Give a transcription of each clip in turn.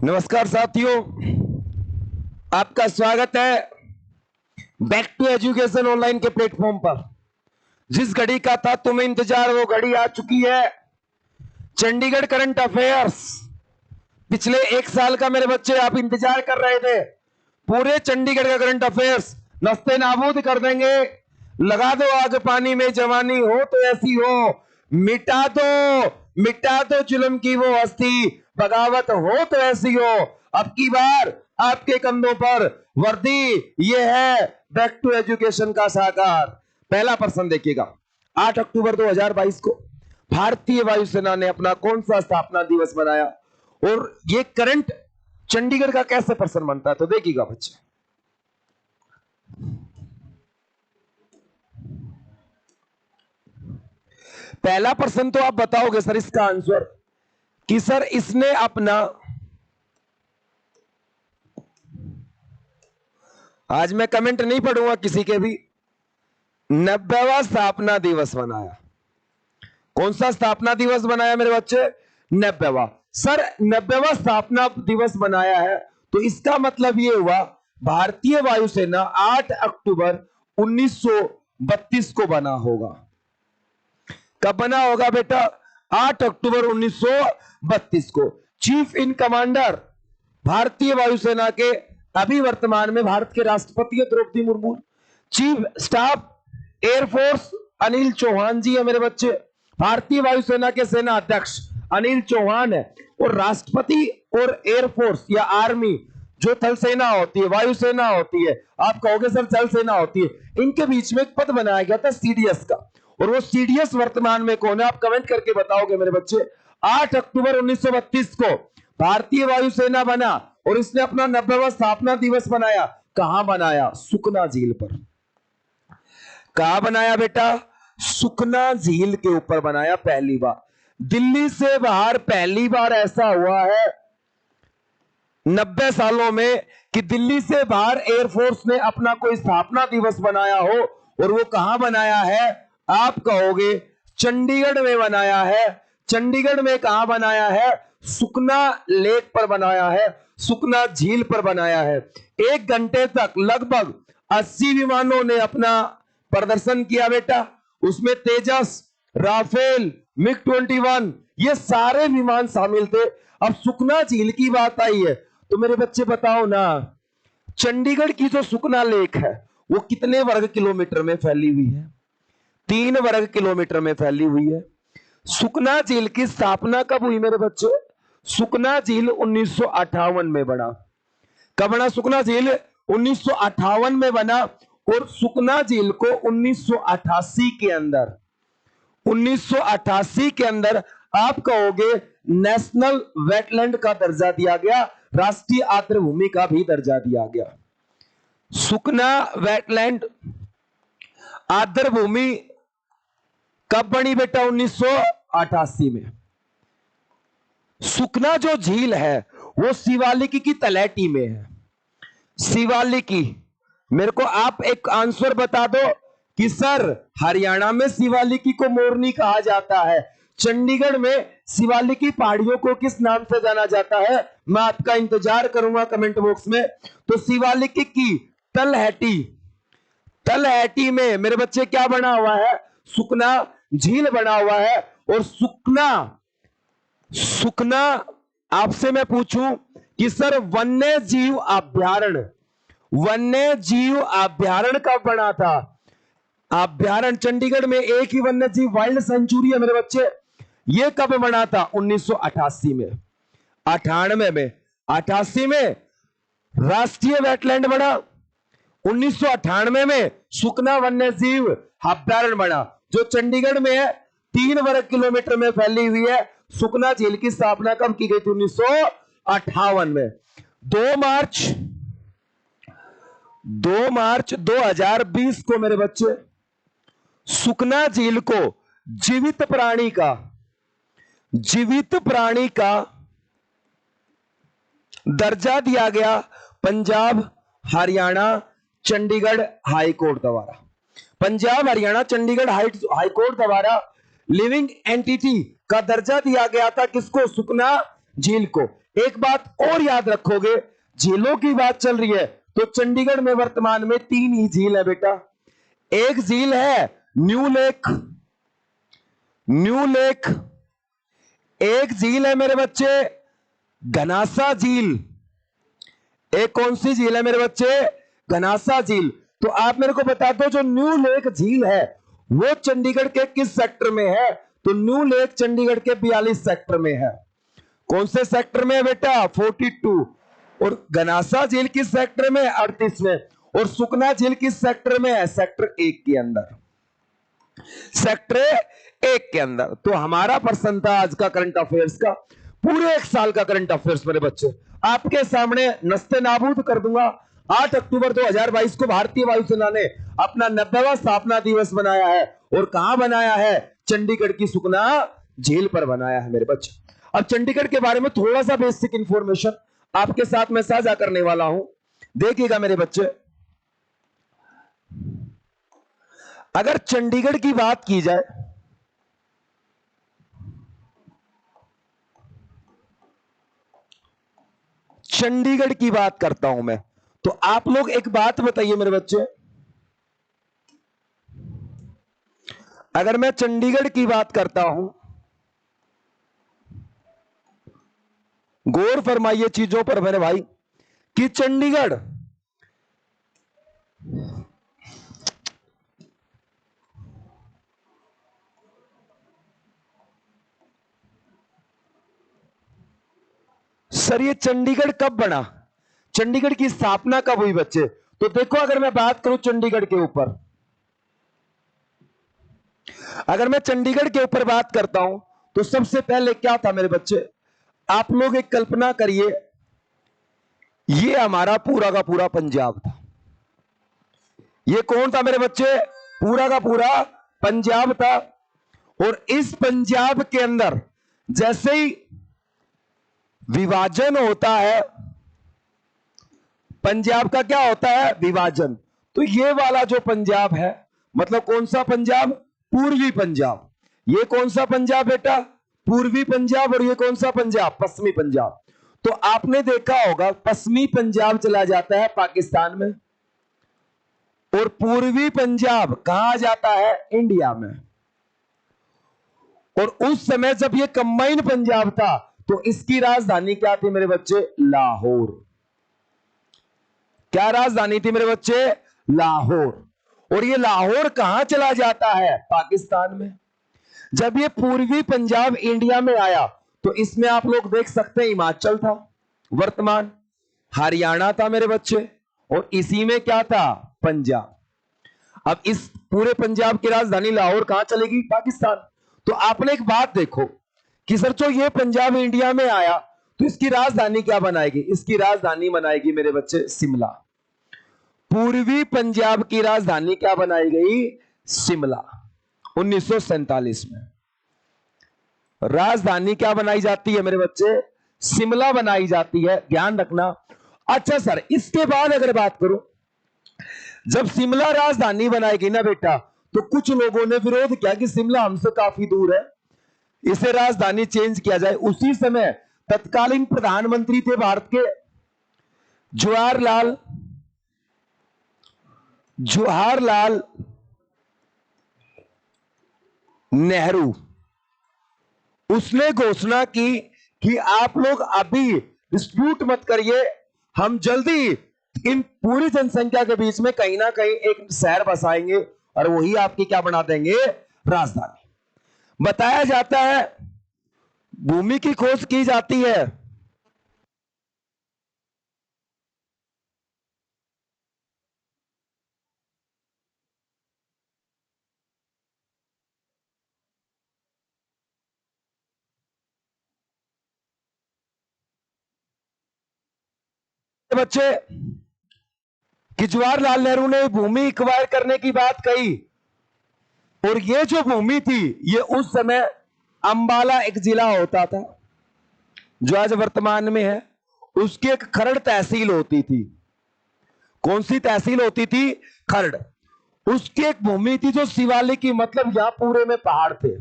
नमस्कार साथियों, आपका स्वागत है बैक टू एजुकेशन ऑनलाइन के प्लेटफॉर्म पर। जिस घड़ी का था तुम्हें इंतजार वो घड़ी आ चुकी है। चंडीगढ़ करंट अफेयर्स पिछले एक साल का मेरे बच्चे आप इंतजार कर रहे थे। पूरे चंडीगढ़ का करंट अफेयर्स नस्ते नाबूद कर देंगे। लगा दो आग पानी में, जवानी हो तो ऐसी हो, मिटा दो जुल्म की वो हस्ती, बगावत हो तो ऐसी हो। अब की बार आपके कंधों पर वर्दी, ये है बैक टू एजुकेशन का साकार। पहला प्रश्न देखिएगा। 8 अक्टूबर 2022 को भारतीय वायुसेना ने अपना कौन सा स्थापना दिवस मनाया और ये करंट चंडीगढ़ का कैसे प्रश्न बनता है, तो देखिएगा बच्चे। पहला प्रश्न तो आप बताओगे सर इसका आंसर कि सर इसने अपना, आज मैं कमेंट नहीं पढ़ूंगा किसी के भी, 90वां स्थापना दिवस मनाया। कौन सा स्थापना दिवस बनाया मेरे बच्चे? 90वां। सर 90वां स्थापना दिवस बनाया है तो इसका मतलब यह हुआ भारतीय वायुसेना 8 अक्टूबर 1932 को बना होगा। कब बना होगा बेटा? 8 अक्टूबर 1932 को। चीफ इन कमांडर भारतीय वायुसेना के अभी वर्तमान में भारत के राष्ट्रपति है Droupadi Murmu. Chief staff air force Anil Chauhan ji है मेरे बच्चे। भारतीय वायुसेना के सेना अध्यक्ष अनिल चौहान है। और राष्ट्रपति और एयरफोर्स या आर्मी जो थल सेना होती है, वायुसेना होती है, आप कहोगे सर जल सेना होती है, इनके बीच में एक पद बनाया गया था सीडीएस का। और वो सीडीएस वर्तमान में कौन है आप कमेंट करके बताओगे मेरे बच्चे। 8 अक्टूबर 1932 को भारतीय वायुसेना बना और इसने अपना 90वां स्थापना दिवस बनाया। कहां बनाया? सुकना झील पर। कहां बनाया बेटा? सुकना झील के ऊपर बनाया पहली बार। दिल्ली से बाहर पहली बार ऐसा हुआ है 90 सालों में कि दिल्ली से बाहर एयरफोर्स ने अपना कोई स्थापना दिवस बनाया हो। और वो कहां बनाया है आप कहोगे? चंडीगढ़ में बनाया है। चंडीगढ़ में कहां बनाया है? सुकना लेक पर बनाया है, सुकना झील पर बनाया है। 1 घंटे तक लगभग 80 विमानों ने अपना प्रदर्शन किया बेटा। उसमें तेजस, राफेल, मिग 21 ये सारे विमान शामिल थे। अब सुकना झील की बात आई है तो मेरे बच्चे बताओ ना, चंडीगढ़ की जो सुकना लेक है वो कितने वर्ग किलोमीटर में फैली हुई है? 3 वर्ग किलोमीटर में फैली हुई है। सुकना झील की स्थापना कब हुई मेरे बच्चे? सुकना झील 1958 में बना। कब बना सुकना झील? 1958 में बना। और सुकना झील को 1988 के अंदर आप कहोगे नेशनल वेटलैंड का दर्जा दिया गया, राष्ट्रीय आर्द्र भूमि का भी दर्जा दिया गया। सुकना वेटलैंड आर्द्र भूमि कब बनी बेटा? 1988 में। सुकना जो झील है वो शिवालिक की तलहटी में है। शिवालिकी, मेरे को आप एक आंसर बता दो कि सर हरियाणा में शिवालिकी को मोरनी कहा जाता है, चंडीगढ़ में शिवालिकी पहाड़ियों को किस नाम से जाना जाता है? मैं आपका इंतजार करूंगा कमेंट बॉक्स में। तो शिवालिकी की तलहटी में मेरे बच्चे क्या बना हुआ है? सुकना झील बना हुआ है। और सुकना आपसे मैं पूछूं कि सर वन्य जीव अभ्यारण्य कब बना था? अभ्यारण्य चंडीगढ़ में एक ही वन्य जीव वाइल्ड सेंचुरी है मेरे बच्चे। ये कब बना था? 1988 में। 88 में राष्ट्रीय वेटलैंड बना। 1998 में सुकना वन्य जीव अभ्यारण्य बना जो चंडीगढ़ में है, 3 वर्ग किलोमीटर में फैली हुई है। सुकना झील की स्थापना कब की गई थी? 1958 में। 2 मार्च 2020 को मेरे बच्चे सुकना झील को जीवित प्राणी का दर्जा दिया गया पंजाब हरियाणा चंडीगढ़ हाईकोर्ट द्वारा। पंजाब हरियाणा चंडीगढ़ हाईकोर्ट द्वारा लिविंग एंटिटी का दर्जा दिया गया था किसको? सुकना झील को। एक बात और याद रखोगे, झीलों की बात चल रही है तो चंडीगढ़ में वर्तमान में 3 ही झील है बेटा। एक झील है न्यू लेक, न्यू लेक। एक झील है मेरे बच्चे घनासा झील। एक कौन सी झील है मेरे बच्चे? घनासा झील। तो आप मेरे को बता दो जो न्यू लेक झील है वो चंडीगढ़ के किस सेक्टर में है? तो न्यू लेक चंडीगढ़ के 42 सेक्टर में है। कौन से सेक्टर में है बेटा? 42। और घनासा झील किस सेक्टर में? 38 में। और सुकना झील किस सेक्टर में है? सेक्टर 1 के अंदर, सेक्टर 1 के अंदर। तो हमारा प्रश्न था आज का करंट अफेयर्स का, पूरे 1 साल का करंट अफेयर्स मेरे बच्चे आपके सामने नस्ते नाबूद कर दूंगा। 8 अक्टूबर 2022 को भारतीय वायुसेना ने अपना 90वां स्थापना दिवस बनाया है। और कहां बनाया है? चंडीगढ़ की सुकना झील पर बनाया है मेरे बच्चे। अब चंडीगढ़ के बारे में थोड़ा सा बेसिक इंफॉर्मेशन आपके साथ मैं साझा करने वाला हूं, देखिएगा मेरे बच्चे। अगर चंडीगढ़ की बात की जाए, चंडीगढ़ की बात करता हूं मैं, तो आप लोग एक बात बताइए मेरे बच्चे, अगर मैं चंडीगढ़ की बात करता हूं, गौर फरमाइए चीजों पर मेरे भाई, कि चंडीगढ़ सर ये चंडीगढ़ कब बना? चंडीगढ़ की स्थापना कब हुई बच्चे? तो देखो अगर मैं बात करूं चंडीगढ़ के ऊपर, अगर मैं चंडीगढ़ के ऊपर बात करता हूं तो सबसे पहले क्या था मेरे बच्चे? आप लोग एक कल्पना करिए, ये हमारा पूरा का पूरा पंजाब था। ये कौन था मेरे बच्चे? पूरा का पूरा पंजाब था। और इस पंजाब के अंदर जैसे ही विभाजन होता है, पंजाब का क्या होता है? विभाजन। तो ये वाला जो पंजाब है, मतलब कौन सा पंजाब? पूर्वी पंजाब। ये कौन सा पंजाब बेटा? पूर्वी पंजाब। और ये कौन सा पंजाब? पश्चिमी पंजाब। तो आपने देखा होगा पश्चिमी पंजाब चला जाता है पाकिस्तान में, और पूर्वी पंजाब कहां जाता है? इंडिया में। और उस समय जब ये कंबाइन पंजाब था तो इसकी राजधानी क्या थी मेरे बच्चे? लाहौर। क्या राजधानी थी मेरे बच्चे? लाहौर। और ये लाहौर कहां चला जाता है? पाकिस्तान में। जब ये पूर्वी पंजाब इंडिया में आया तो इसमें आप लोग देख सकते हैं हिमाचल था, वर्तमान हरियाणा था मेरे बच्चे, और इसी में क्या था? पंजाब। अब इस पूरे पंजाब की राजधानी लाहौर कहां चलेगी? पाकिस्तान। तो आपने एक बात देखो कि सर जो ये पंजाब इंडिया में आया तो इसकी राजधानी क्या बनाएगी? इसकी राजधानी बनाएगी मेरे बच्चे शिमला। पूर्वी पंजाब की राजधानी क्या बनाई गई? शिमला। 1947 में राजधानी क्या बनाई जाती है मेरे बच्चे? शिमला बनाई जाती है, ध्यान रखना। अच्छा सर इसके बाद अगर बात करूं, जब शिमला राजधानी बनाएगी ना बेटा, तो कुछ लोगों ने विरोध किया कि शिमला हमसे काफी दूर है, इसे राजधानी चेंज किया जाए। उसी समय तत्कालीन प्रधानमंत्री थे भारत के जवाहरलाल नेहरू। उसने घोषणा की कि आप लोग अभी डिस्प्यूट मत करिए, हम जल्दी इन पूरी जनसंख्या के बीच में कहीं ना कहीं एक शहर बसाएंगे और वही आपकी क्या बना देंगे? राजधानी। बताया जाता है भूमि की खोज की जाती है, बच्चे, कि जवाहरलाल नेहरू ने भूमि एक्वायर करने की बात कही। और ये जो भूमि थी ये उस समय अंबाला एक जिला होता था जो आज वर्तमान में है, उसकी एक खरड़ तहसील होती थी। कौन सी तहसील होती थी? खरड़। उसकी एक भूमि थी जो शिवालिक की, मतलब यहां पूरे में पहाड़ थे,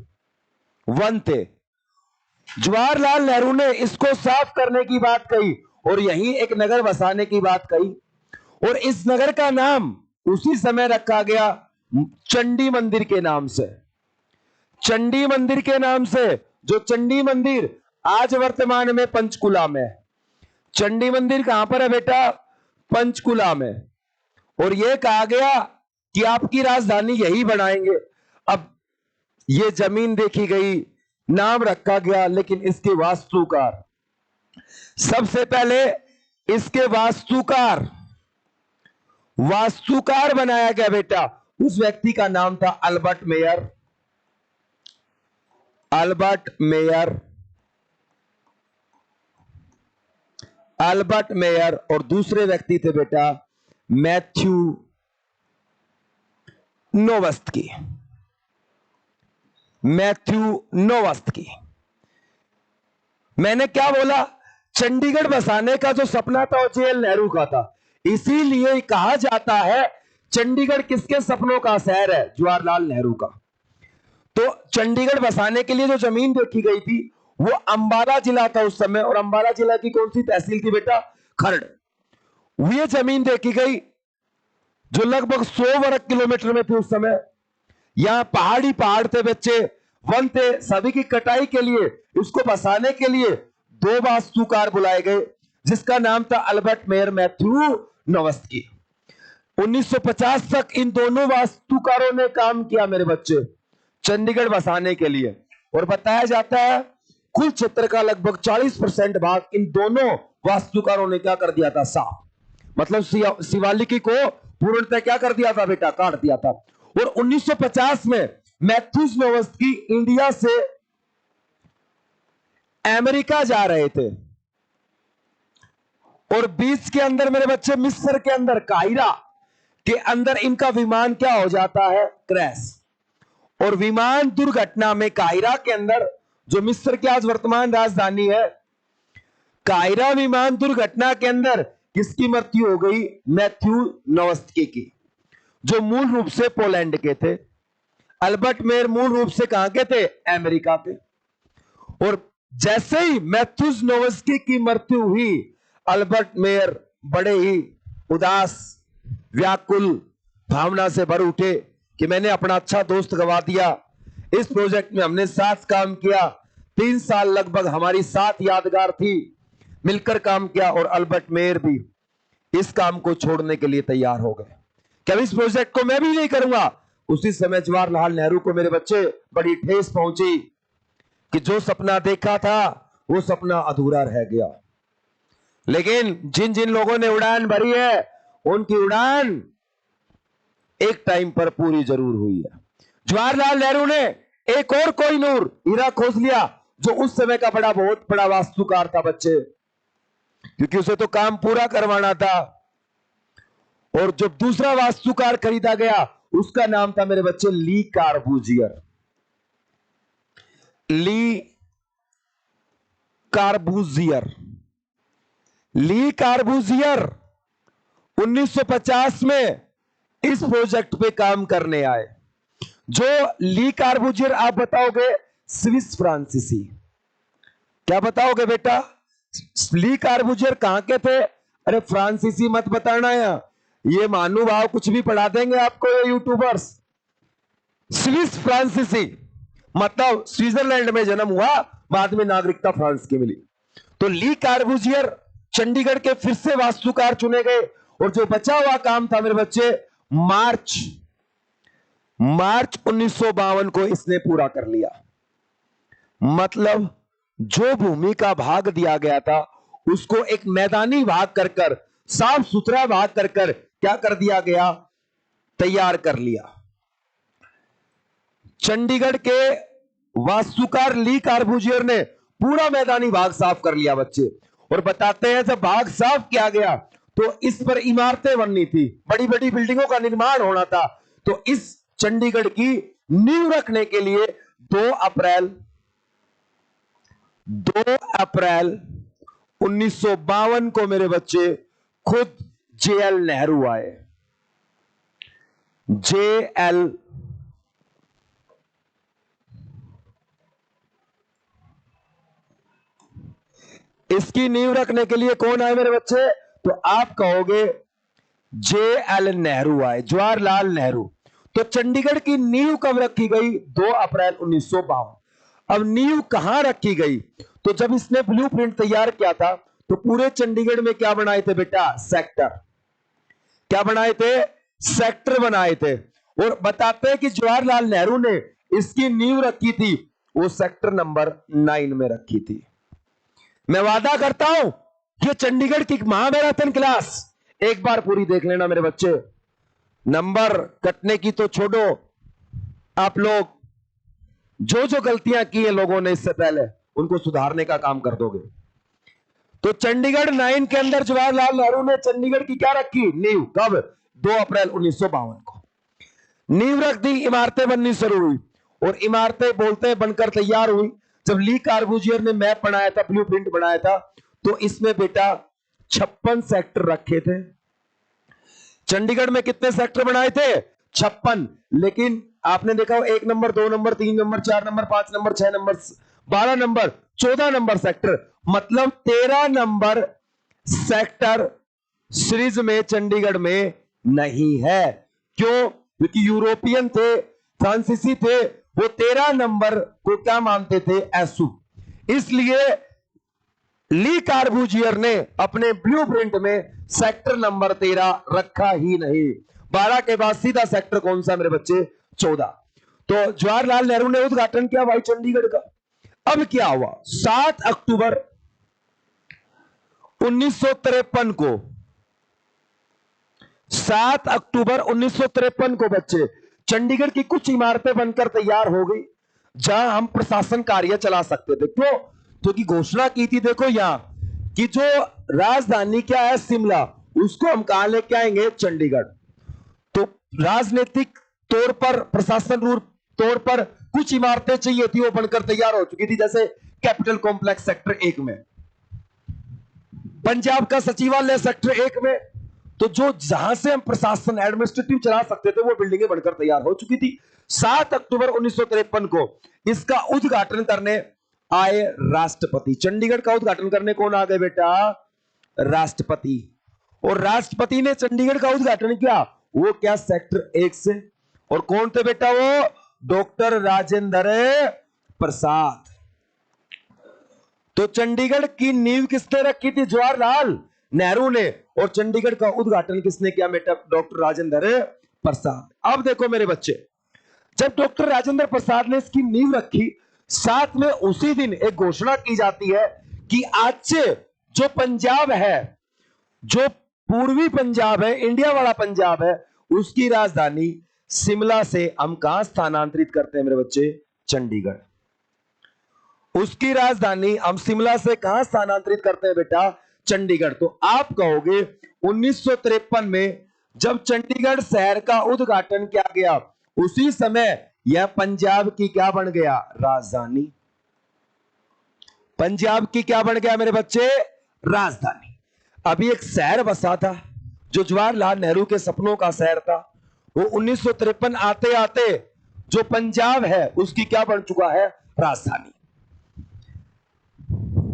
वन थे। जवाहरलाल नेहरू ने इसको साफ करने की बात कही और यहीं एक नगर बसाने की बात कही, और इस नगर का नाम उसी समय रखा गया चंडी मंदिर के नाम से। चंडी मंदिर के नाम से, जो चंडी मंदिर आज वर्तमान में पंचकुला में है। चंडी मंदिर कहां पर है बेटा? पंचकुला में। और यह कहा गया कि आपकी राजधानी यही बनाएंगे। अब यह जमीन देखी गई, नाम रखा गया, लेकिन इसके वास्तुकार, सबसे पहले इसके वास्तुकार बनाया गया बेटा, उस व्यक्ति का नाम था अल्बर्ट मेयर। Albert Mayer. और दूसरे व्यक्ति थे बेटा मैथ्यू नोवस्की। मैंने क्या बोला? चंडीगढ़ बसाने का जो सपना था वो जवाहरलाल नेहरू का था, इसीलिए कहा जाता है चंडीगढ़ किसके सपनों का शहर है? जवाहरलाल नेहरू का। तो चंडीगढ़ बसाने के लिए जो जमीन देखी गई थी वो अंबाला जिला था उस समय, और अंबाला जिला की कौन सी तहसील थी बेटा? खरड़। ये जमीन देखी गई जो लगभग 100 वर्ग किलोमीटर में थी उस समय। यहां पहाड़ थे बच्चे, वन थे, सभी की कटाई के लिए, इसको बसाने के लिए दो वास्तुकार बुलाए गए, जिसका नाम था अल्बर्ट मेयर, मैथ्यू नोवस्की। 1950 तक इन दोनों वास्तुकारों ने काम किया मेरे बच्चे चंडीगढ़ बसाने के लिए। और बताया जाता है कुल क्षेत्र का लगभग 40% भाग इन दोनों वास्तुकारों ने क्या कर दिया था? साफ। मतलब शिवालिक को पूर्णतः क्या कर दिया था बेटा? काट दिया था। और 1950 में मैथ्यूस नोवस्की इंडिया से अमेरिका जा रहे थे, और बीच के अंदर मेरे बच्चे मिस्र के अंदर काहिरा के अंदर इनका विमान क्या हो जाता है? क्रैश। और विमान दुर्घटना में काहिरा के अंदर, जो मिस्र की आज वर्तमान राजधानी है, काहिरा विमान दुर्घटना के अंदर किसकी मृत्यु हो गई? मैथ्यू नोवस्की की, जो मूल रूप से पोलैंड के थे। अल्बर्ट मेयर मूल रूप से कहां के थे? अमेरिका के। और जैसे ही मैथ्यूस नोवस्की की मृत्यु हुई, अल्बर्ट मेयर बड़े ही उदास, व्याकुल भावना से भर उठे कि मैंने अपना अच्छा दोस्त गवा दिया। इस प्रोजेक्ट में हमने साथ काम किया, 3 साल लगभग हमारी साथ यादगार थी, मिलकर काम किया, और अल्बर्ट मेयर भी इस काम को छोड़ने के लिए तैयार हो गए कि अब इस प्रोजेक्ट को मैं भी नहीं करूंगा। उसी समय जवाहरलाल नेहरू को मेरे बच्चे बड़ी ठेस पहुंची कि जो सपना देखा था वो सपना अधूरा रह गया। लेकिन जिन जिन लोगों ने उड़ान भरी है उनकी उड़ान एक टाइम पर पूरी जरूर हुई है। जवाहरलाल नेहरू ने एक और कोहिनूर हीरा खोज लिया, जो उस समय का बहुत बड़ा वास्तुकार था बच्चे, क्योंकि उसे तो काम पूरा करवाना था। और जो दूसरा वास्तुकार खरीदा गया उसका नाम था मेरे बच्चे ली कार्बूजियर। ली कार्बूजियर 1950 में इस प्रोजेक्ट पे काम करने आए। जो ली कार्बूजियर, आप बताओगे स्विस फ्रांसीसी। क्या बताओगे बेटा? ली कार्बूजियर कहां के थे? अरे फ्रांसीसी मत बताना, ये महानुभाव कुछ भी पढ़ा देंगे आपको, ये यूट्यूबर्स। स्विस फ्रांसीसी मतलब स्विट्जरलैंड में जन्म हुआ, बाद में नागरिकता फ्रांस की मिली। तो ली कार्बूजियर चंडीगढ़ के फिर से वास्तुकार चुने गए, और जो बचा हुआ काम था मेरे बच्चे मार्च 1952 को इसने पूरा कर लिया। मतलब जो भूमि का भाग दिया गया था उसको एक मैदानी भाग कर साफ सुथरा भाग कर क्या कर दिया गया? तैयार कर लिया। चंडीगढ़ के वास्तुकार ली कार्बूजियर ने पूरा मैदानी भाग साफ कर लिया बच्चे। और बताते हैं जब भाग साफ किया गया तो इस पर इमारतें बननी थी, बड़ी बड़ी बिल्डिंगों का निर्माण होना था। तो इस चंडीगढ़ की नींव रखने के लिए 2 अप्रैल 1952 को मेरे बच्चे खुद जेएल नेहरू आए। जेएल इसकी नींव रखने के लिए कौन आए मेरे बच्चे? तो आप कहोगे JL नेहरू आए, जवाहरलाल नेहरू। तो चंडीगढ़ की नींव कब रखी गई? 2 अप्रैल 1952। अब नींव कहां रखी गई? तो जब इसने ब्लूप्रिंट तैयार किया था तो पूरे चंडीगढ़ में क्या बनाए थे बेटा? सेक्टर। क्या बनाए थे? सेक्टर बनाए थे। और बताते हैं कि जवाहरलाल नेहरू ने इसकी नींव रखी थी, वो सेक्टर नंबर 9 में रखी थी। मैं वादा करता हूं कि चंडीगढ़ की महामैराथन क्लास एक बार पूरी देख लेना मेरे बच्चे। नंबर कटने की तो छोड़ो, आप लोग जो जो गलतियां की हैं लोगों ने इससे पहले, उनको सुधारने का काम कर दोगे। तो चंडीगढ़ 9 के अंदर जवाहरलाल नेहरू ने चंडीगढ़ की क्या रखी? नींव। कब? 2 अप्रैल 1952 को नींव रख दी, इमारतें बननी शुरू हुई। और इमारतें बोलते हैं बनकर तैयार हुई। जब ली कार्बूजियर ने मैप बनाया था, ब्लूप्रिंट बनाया था, तो इसमें बेटा 56 सेक्टर रखे थे। चंडीगढ़ में कितने सेक्टर बनाए थे? 56। लेकिन आपने देखा 1 number, 2 number, 3 number, 4 number, 5 number, 6 number, 12 number, 14 number sector, मतलब 13 नंबर सेक्टर सीरीज में चंडीगढ़ में नहीं है। क्यों? क्योंकि यूरोपियन थे, फ्रांसीसी थे, वो 13 नंबर को क्या मानते थे? एसु। इसलिए ली कार्बूजियर ने अपने ब्लूप्रिंट में सेक्टर नंबर 13 रखा ही नहीं। 12 के बाद सीधा सेक्टर कौन सा मेरे बच्चे? 14। तो जवाहरलाल नेहरू ने उद्घाटन किया भाई चंडीगढ़ का। अब क्या हुआ? 7 अक्टूबर 1953 को, 7 अक्टूबर 1953 को बच्चे चंडीगढ़ की कुछ इमारतें बनकर तैयार हो गई, जहां हम प्रशासन कार्य चला सकते थे। क्यों? क्योंकि घोषणा की थी, देखो यहां कि जो राजधानी क्या है? शिमला, उसको हम कहां लेके आएंगे? चंडीगढ़। तो राजनीतिक तौर पर, प्रशासन रूप तौर पर कुछ इमारतें चाहिए थी, वो बनकर तैयार हो चुकी थी। जैसे कैपिटल कॉम्प्लेक्स सेक्टर 1 में, पंजाब का सचिवालय सेक्टर 1 में। तो जो जहां से हम प्रशासन एडमिनिस्ट्रेटिव चला सकते थे, वो बिल्डिंगें बनकर तैयार हो चुकी थी। 7 अक्टूबर 1953 को इसका उद्घाटन करने आए राष्ट्रपति। चंडीगढ़ का उद्घाटन करने कौन आ गए बेटा? राष्ट्रपति। और राष्ट्रपति ने चंडीगढ़ का उद्घाटन किया, वो क्या? सेक्टर 1 से। और कौन थे बेटा वो? डॉक्टर राजेंद्र प्रसाद। तो चंडीगढ़ की नींव किसने रखी थी? जवाहरलाल नेहरू ने। और चंडीगढ़ का उद्घाटन किसने किया बेटा? डॉक्टर राजेंद्र प्रसाद। अब देखो मेरे बच्चे, जब डॉक्टर राजेंद्र प्रसाद ने इसकी नींव रखी, साथ में उसी दिन एक घोषणा की जाती है कि आज से जो पंजाब है, जो पूर्वी पंजाब है, इंडिया वाला पंजाब है, उसकी राजधानी शिमला से हम कहां स्थानांतरित करते हैं मेरे बच्चे? चंडीगढ़। उसकी राजधानी हम शिमला से कहां स्थानांतरित करते हैं बेटा? चंडीगढ़। तो आप कहोगे 1953 में जब चंडीगढ़ शहर का उद्घाटन किया गया, उसी समय यह पंजाब की क्या बन गया? राजधानी। पंजाब की क्या बन गया मेरे बच्चे? राजधानी। अभी एक शहर बसा था जो जवाहरलाल नेहरू के सपनों का शहर था, वो 1953 आते आते जो पंजाब है उसकी क्या बन चुका है? राजधानी।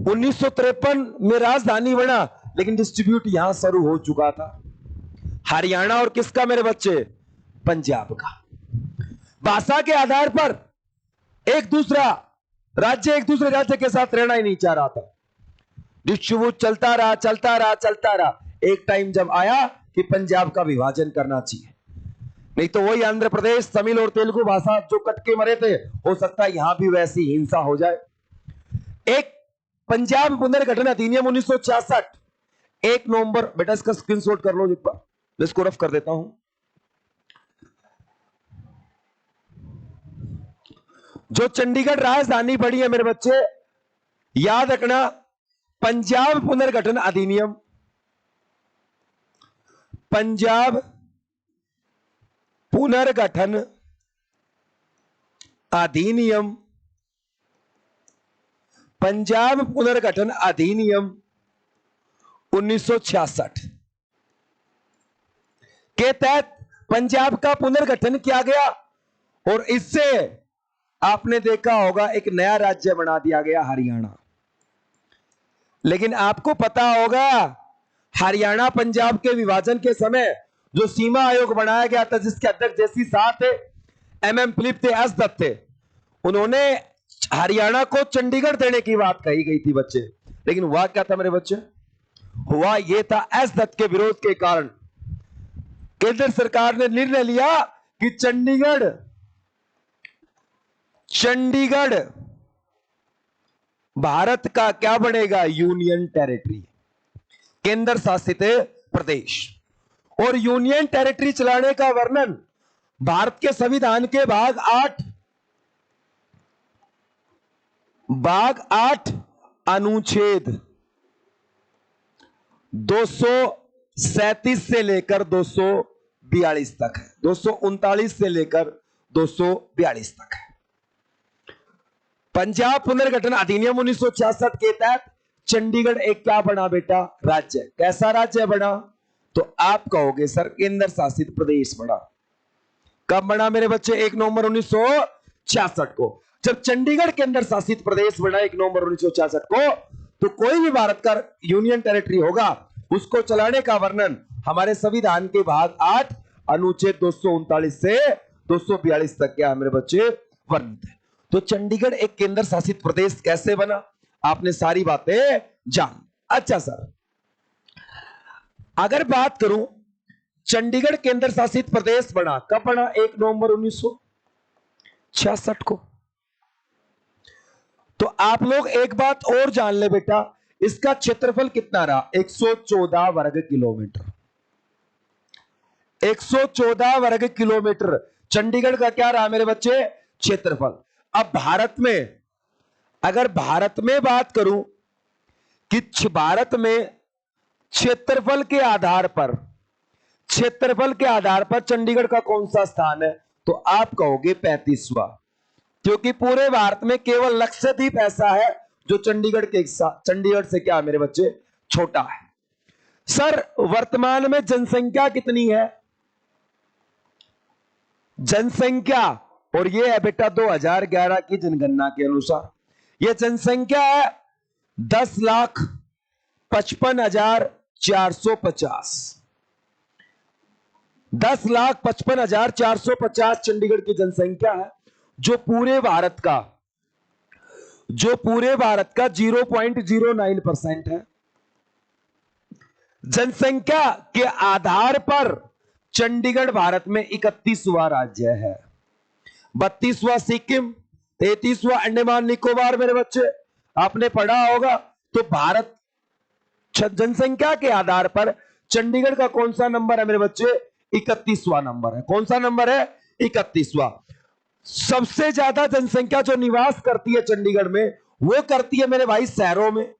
1953 में राजधानी बना, लेकिन डिस्ट्रीब्यूट यहां शुरू हो चुका था। हरियाणा और किसका मेरे बच्चे? पंजाब का। भाषा के आधार पर एक दूसरा राज्य एक दूसरे राज्य के साथ रहना ही नहीं चाह रहा था। डिस्ट्रीब्यूट चलता रहा, चलता रहा, चलता रहा। एक टाइम जब आया कि पंजाब का विभाजन करना चाहिए, नहीं तो वही आंध्र प्रदेश, तमिल और तेलुगु भाषा जो कटके मरे थे, हो सकता है यहां भी वैसी हिंसा हो जाए। एक पंजाब पुनर्गठन अधिनियम 1966, 1 नवंबर, बेटा इसका स्क्रीनशॉट कर लो एक बार, इसको रफ कर देता हूं। जो चंडीगढ़ राजधानी बड़ी है मेरे बच्चे, याद रखना, पंजाब पुनर्गठन अधिनियम, पंजाब पुनर्गठन अधिनियम, पंजाब पुनर्गठन अधिनियम 1966 के तहत पंजाब का पुनर्गठन किया गया। और इससे आपने देखा होगा एक नया राज्य बना दिया गया, हरियाणा। लेकिन आपको पता होगा हरियाणा पंजाब के विभाजन के समय जो सीमा आयोग बनाया गया था, जिसके अध्यक्ष जेसी शाह थे, एमएम फिलिप थे, एस दत्त थे, उन्होंने हरियाणा को चंडीगढ़ देने की बात कही गई थी बच्चे। लेकिन हुआ क्या था मेरे बच्चे? हुआ यह था, एस दत्त के विरोध के कारण केंद्र सरकार ने निर्णय लिया कि चंडीगढ़ भारत का क्या बनेगा? यूनियन टेरिटरी, केंद्र शासित प्रदेश। और यूनियन टेरिटरी चलाने का वर्णन भारत के संविधान के भाग 8 अनुच्छेद 237 से लेकर 242 तक है, 239 से लेकर 242 तक है। पंजाब पुनर्गठन अधिनियम 1966 के तहत चंडीगढ़ एक क्या बना बेटा? राज्य। कैसा राज्य बना? तो आप कहोगे सर केंद्र शासित प्रदेश बना। कब बना मेरे बच्चे? 1 नवंबर 1966 को। जब चंडीगढ़ केंद्र शासित प्रदेश बना 1 नवंबर 1966 को, तो कोई भी भारत का यूनियन टेरिटरी होगा, उसको चलाने का वर्णन हमारे संविधान के भाग 8 अनुच्छेद 239 से 242 तक क्या है मेरे बच्चे? वर्णित है। तो चंडीगढ़ एक केंद्र शासित प्रदेश कैसे बना? आपने सारी बातें जान। अच्छा सर, अगर बात करूं चंडीगढ़ केंद्र शासित प्रदेश बना कब बना? 1 नवंबर 1966 को। तो आप लोग एक बात और जान ले बेटा, इसका क्षेत्रफल कितना रहा? 114 वर्ग किलोमीटर। 114 वर्ग किलोमीटर चंडीगढ़ का क्या रहा मेरे बच्चे? क्षेत्रफल। अब भारत में, अगर भारत में बात करूं कि भारत में क्षेत्रफल के आधार पर चंडीगढ़ का कौन सा स्थान है? तो आप कहोगे 35वां, क्योंकि पूरे भारत में केवल लक्षद्वीप ऐसा है जो चंडीगढ़ से क्या मेरे बच्चे? छोटा है। सर वर्तमान में जनसंख्या कितनी है? जनसंख्या, और ये है बेटा 2011 की जनगणना के अनुसार, ये जनसंख्या है 10,55,450। 10,55,450 चंडीगढ़ की जनसंख्या है, जो पूरे भारत का 0.09% है। जनसंख्या के आधार पर चंडीगढ़ भारत में 31वां राज्य है। 32वां सिक्किम, 33वां अंडमान निकोबार मेरे बच्चे आपने पढ़ा होगा। तो भारत जनसंख्या के आधार पर चंडीगढ़ का कौन सा नंबर है मेरे बच्चे? 31वां नंबर है। कौन सा नंबर है? 31वां। सबसे ज्यादा जनसंख्या जो निवास करती है चंडीगढ़ में, वो करती है मेरे भाई शहरों में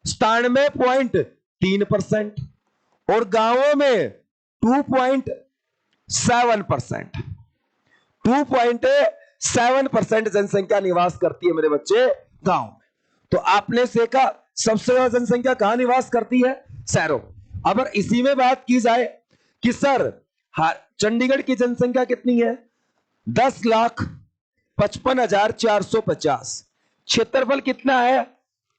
97.3% और गांवों में 2.7%। 2.7% जनसंख्या निवास करती है मेरे बच्चे गांव में। तो आपने सीखा सबसे ज्यादा जनसंख्या कहां निवास करती है? शहरों। अब इसी में बात की जाए कि सर चंडीगढ़ की जनसंख्या कितनी है? 10,55,450। क्षेत्रफल कितना है?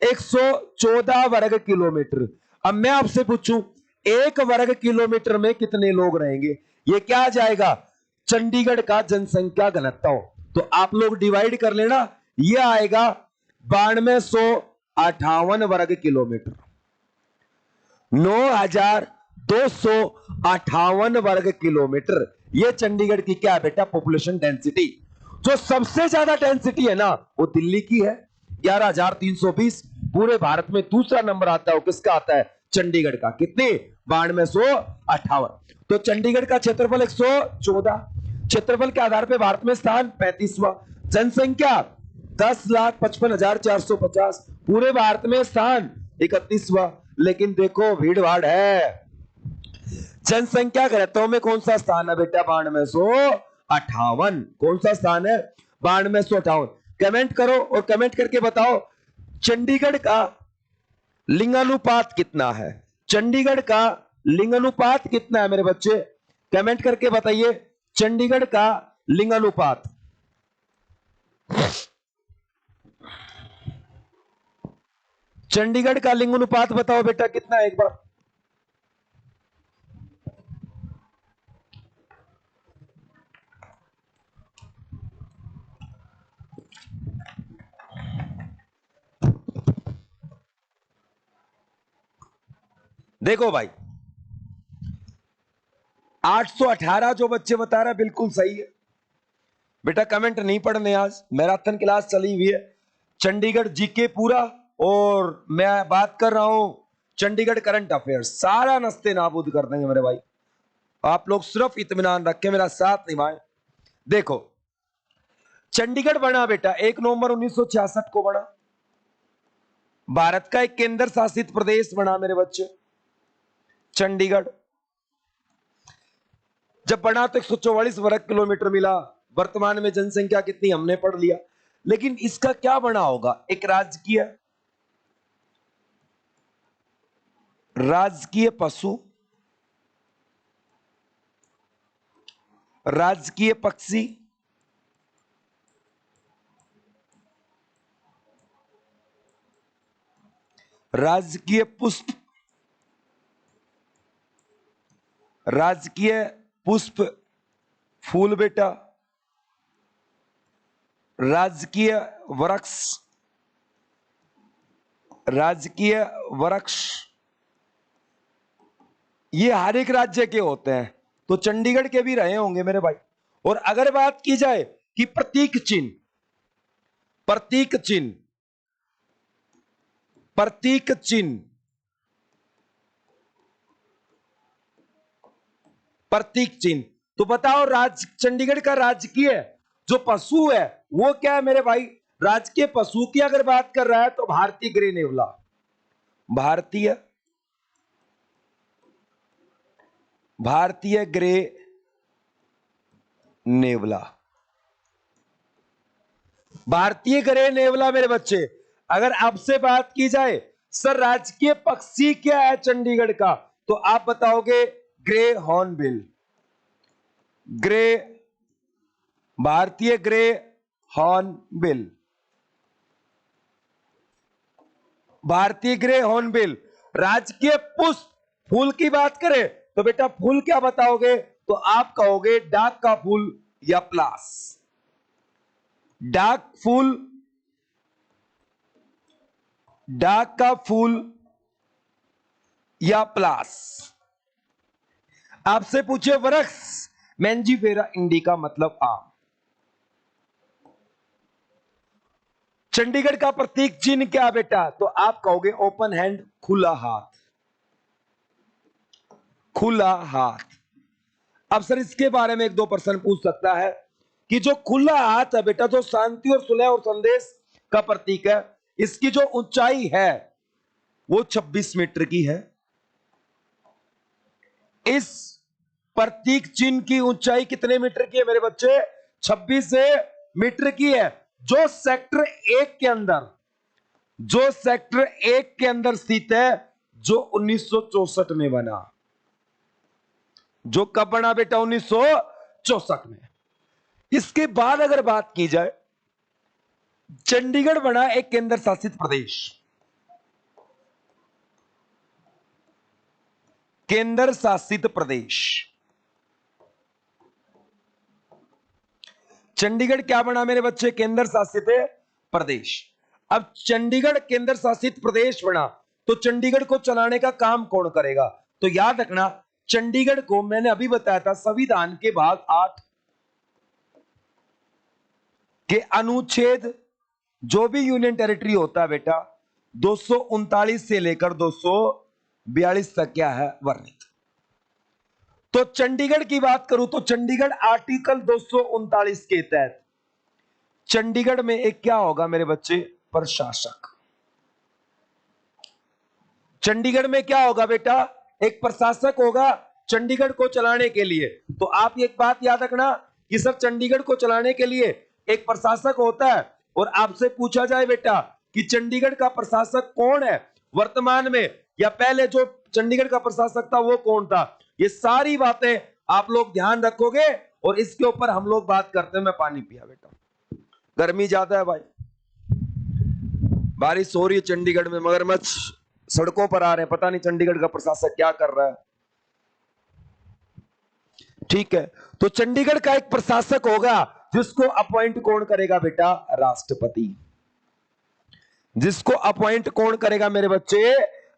114 वर्ग किलोमीटर। अब मैं आपसे पूछूं 1 वर्ग किलोमीटर में कितने लोग रहेंगे? ये क्या आ जाएगा? चंडीगढ़ का जनसंख्या घनत्व। तो आप लोग डिवाइड कर लेना, ये आएगा 9258 वर्ग किलोमीटर। 9,258 वर्ग किलोमीटर। ये चंडीगढ़ की क्या है बेटा? Population density. जो सबसे ज्यादा डेंसिटी है ना, वो दिल्ली की है 11,320। पूरे भारत में दूसरा नंबर आता है, वो किसका आता है? चंडीगढ़ का। कितने? 9258। तो चंडीगढ़ का क्षेत्रफल 114, क्षेत्रफल के आधार पर भारत में स्थान 35वां, जनसंख्या 10,55,450, पूरे भारत में स्थान 31वां। लेकिन देखो भीड़ भाड़ है, जनसंख्या घनत्व में कौन सा स्थान है बेटा? 9258। कौन सा स्थान है? 9258। कमेंट करो और कमेंट करके बताओ चंडीगढ़ का लिंगानुपात कितना है? चंडीगढ़ का लिंगानुपात कितना है मेरे बच्चे? कमेंट करके बताइए चंडीगढ़ का लिंगानुपात। चंडीगढ़ का लिंगानुपात बताओ बेटा कितना है एक बार। देखो भाई 818 जो बच्चे बता रहे बिल्कुल सही है बेटा। कमेंट नहीं पढ़ने, आज मैराथन क्लास चली हुई है, चंडीगढ़ जीके पूरा, और मैं बात कर रहा हूं चंडीगढ़ करंट अफेयर्स, सारा नस्ते नाबूद कर देंगे मेरे भाई। आप लोग सिर्फ इत्मीनान रखें, मेरा साथ निभाएं। देखो चंडीगढ़ बना बेटा 1 नवंबर 1966 को बना, भारत का एक केंद्र शासित प्रदेश बना मेरे बच्चे चंडीगढ़। जब बना तो 144 वर्ग किलोमीटर मिला, वर्तमान में जनसंख्या कितनी हमने पढ़ लिया, लेकिन इसका क्या बना होगा, एक राजकीय पशु, राजकीय पक्षी, राजकीय पुष्प, राजकीय पुष्प फूल बेटा, राजकीय वृक्ष, राजकीय वृक्ष, ये हर एक राज्य के होते हैं, तो चंडीगढ़ के भी रहे होंगे मेरे भाई। और अगर बात की जाए कि प्रतीक चिन्ह, प्रतीक चिन्ह, प्रतीक चिन्ह, प्रतीक चिन्ह, तो बताओ चंडीगढ़ का राजकीय जो पशु है वो क्या है मेरे भाई। राजकीय पशु की अगर बात कर रहा है तो भारतीय ग्रे नेवला, भारतीय ग्रे नेवला, भारतीय ग्रे नेवला मेरे बच्चे। अगर आपसे बात की जाए सर राजकीय पक्षी क्या है चंडीगढ़ का, तो आप बताओगे ग्रे हॉर्नबिल, ग्रे, भारतीय ग्रे हॉर्नबिल, भारतीय ग्रे हॉर्नबिल। राजकीय पुष्प फूल की बात करें तो बेटा फूल क्या बताओगे, तो आप कहोगे डाक का फूल या प्लास, डाक फूल, डाक का फूल या प्लास। आपसे पूछे वृक्ष, मैंजीफेरा इंडिका मतलब आम। चंडीगढ़ का प्रतीक चिन्ह क्या बेटा, तो आप कहोगे ओपन हैंड, खुला हाथ, खुला हाथ। अब सर इसके बारे में 1-2 प्रश्न पूछ सकता है कि जो खुला हाथ है बेटा, जो शांति और सुलह और संदेश का प्रतीक है, इसकी जो ऊंचाई है वो 26 मीटर की है। इस प्रतीक चिन्ह की ऊंचाई कितने मीटर की है मेरे बच्चे, 26 मीटर की है। जो सेक्टर 1 के अंदर, जो सेक्टर 1 के अंदर स्थित है, जो 1964 में बना, जो कब बना बेटा, 1964 में। इसके बाद अगर बात की जाए, चंडीगढ़ बना एक केंद्र शासित प्रदेश, केंद्र शासित प्रदेश। चंडीगढ़ क्या बना मेरे बच्चे, केंद्र शासित प्रदेश। अब चंडीगढ़ केंद्र शासित प्रदेश बना तो चंडीगढ़ को चलाने का काम कौन करेगा, तो याद रखना चंडीगढ़ को मैंने अभी बताया था संविधान के भाग 8 के अनुच्छेद, जो भी यूनियन टेरिटरी होता है बेटा 239 से लेकर 242 तक क्या है वर्णित। तो चंडीगढ़ की बात करूं तो चंडीगढ़ आर्टिकल 239 के तहत चंडीगढ़ में एक क्या होगा मेरे बच्चे, प्रशासक। चंडीगढ़ में क्या होगा बेटा, एक प्रशासक होगा चंडीगढ़ को चलाने के लिए। तो आप एक बात याद रखना कि सर चंडीगढ़ को चलाने के लिए एक प्रशासक होता है, और आपसे पूछा जाए बेटा कि चंडीगढ़ का प्रशासक कौन है वर्तमान में, या पहले जो चंडीगढ़ का प्रशासक था वो कौन था, ये सारी बातें आप लोग ध्यान रखोगे। और इसके ऊपर हम लोग बात करते हैं। मैं पानी पिया बेटा, गर्मी ज्यादा है भाई। बारिश हो रही है चंडीगढ़ में, मगरमच्छ सड़कों पर आ रहे हैं, पता नहीं चंडीगढ़ का प्रशासक क्या कर रहा है। ठीक है, तो चंडीगढ़ का एक प्रशासक होगा जिसको अपॉइंट कौन करेगा बेटा? राष्ट्रपति। जिसको अपॉइंट कौन करेगा मेरे बच्चे?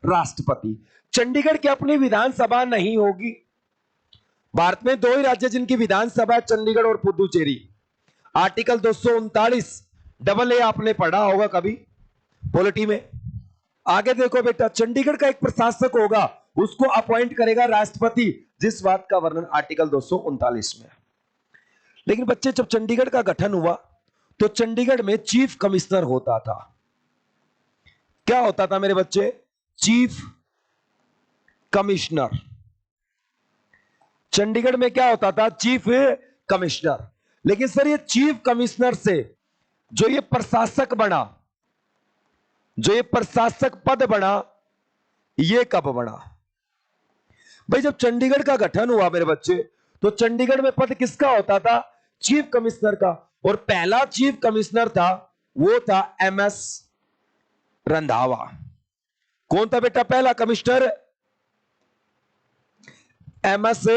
राष्ट्रपति। चंडीगढ़ की अपनी विधानसभा नहीं होगी। भारत में दो ही राज्य जिनकी विधानसभा है, चंडीगढ़ और पुदुचेरी। आर्टिकल 239 डबल ए आपने पढ़ा होगा कभी पॉलिटी में। आगे देखो बेटा, चंडीगढ़ का एक प्रशासक होगा, उसको अपॉइंट करेगा राष्ट्रपति, जिस बात का वर्णन आर्टिकल 239 में। लेकिन बच्चे, जब चंडीगढ़ का गठन हुआ तो चंडीगढ़ में चीफ कमिश्नर होता था। क्या होता था मेरे बच्चे? Chief commissioner. चंडीगढ़ में क्या होता था? Chief commissioner. लेकिन सर, ये चीफ कमिश्नर से जो ये प्रशासक बना, जो ये प्रशासक पद बना, ये कब बना? भाई, जब चंडीगढ़ का गठन हुआ मेरे बच्चे, तो चंडीगढ़ में पद किसका होता था? चीफ कमिश्नर का। और पहला चीफ कमिश्नर था, वो था MS रंधावा। कौन था बेटा पहला commissioner? MS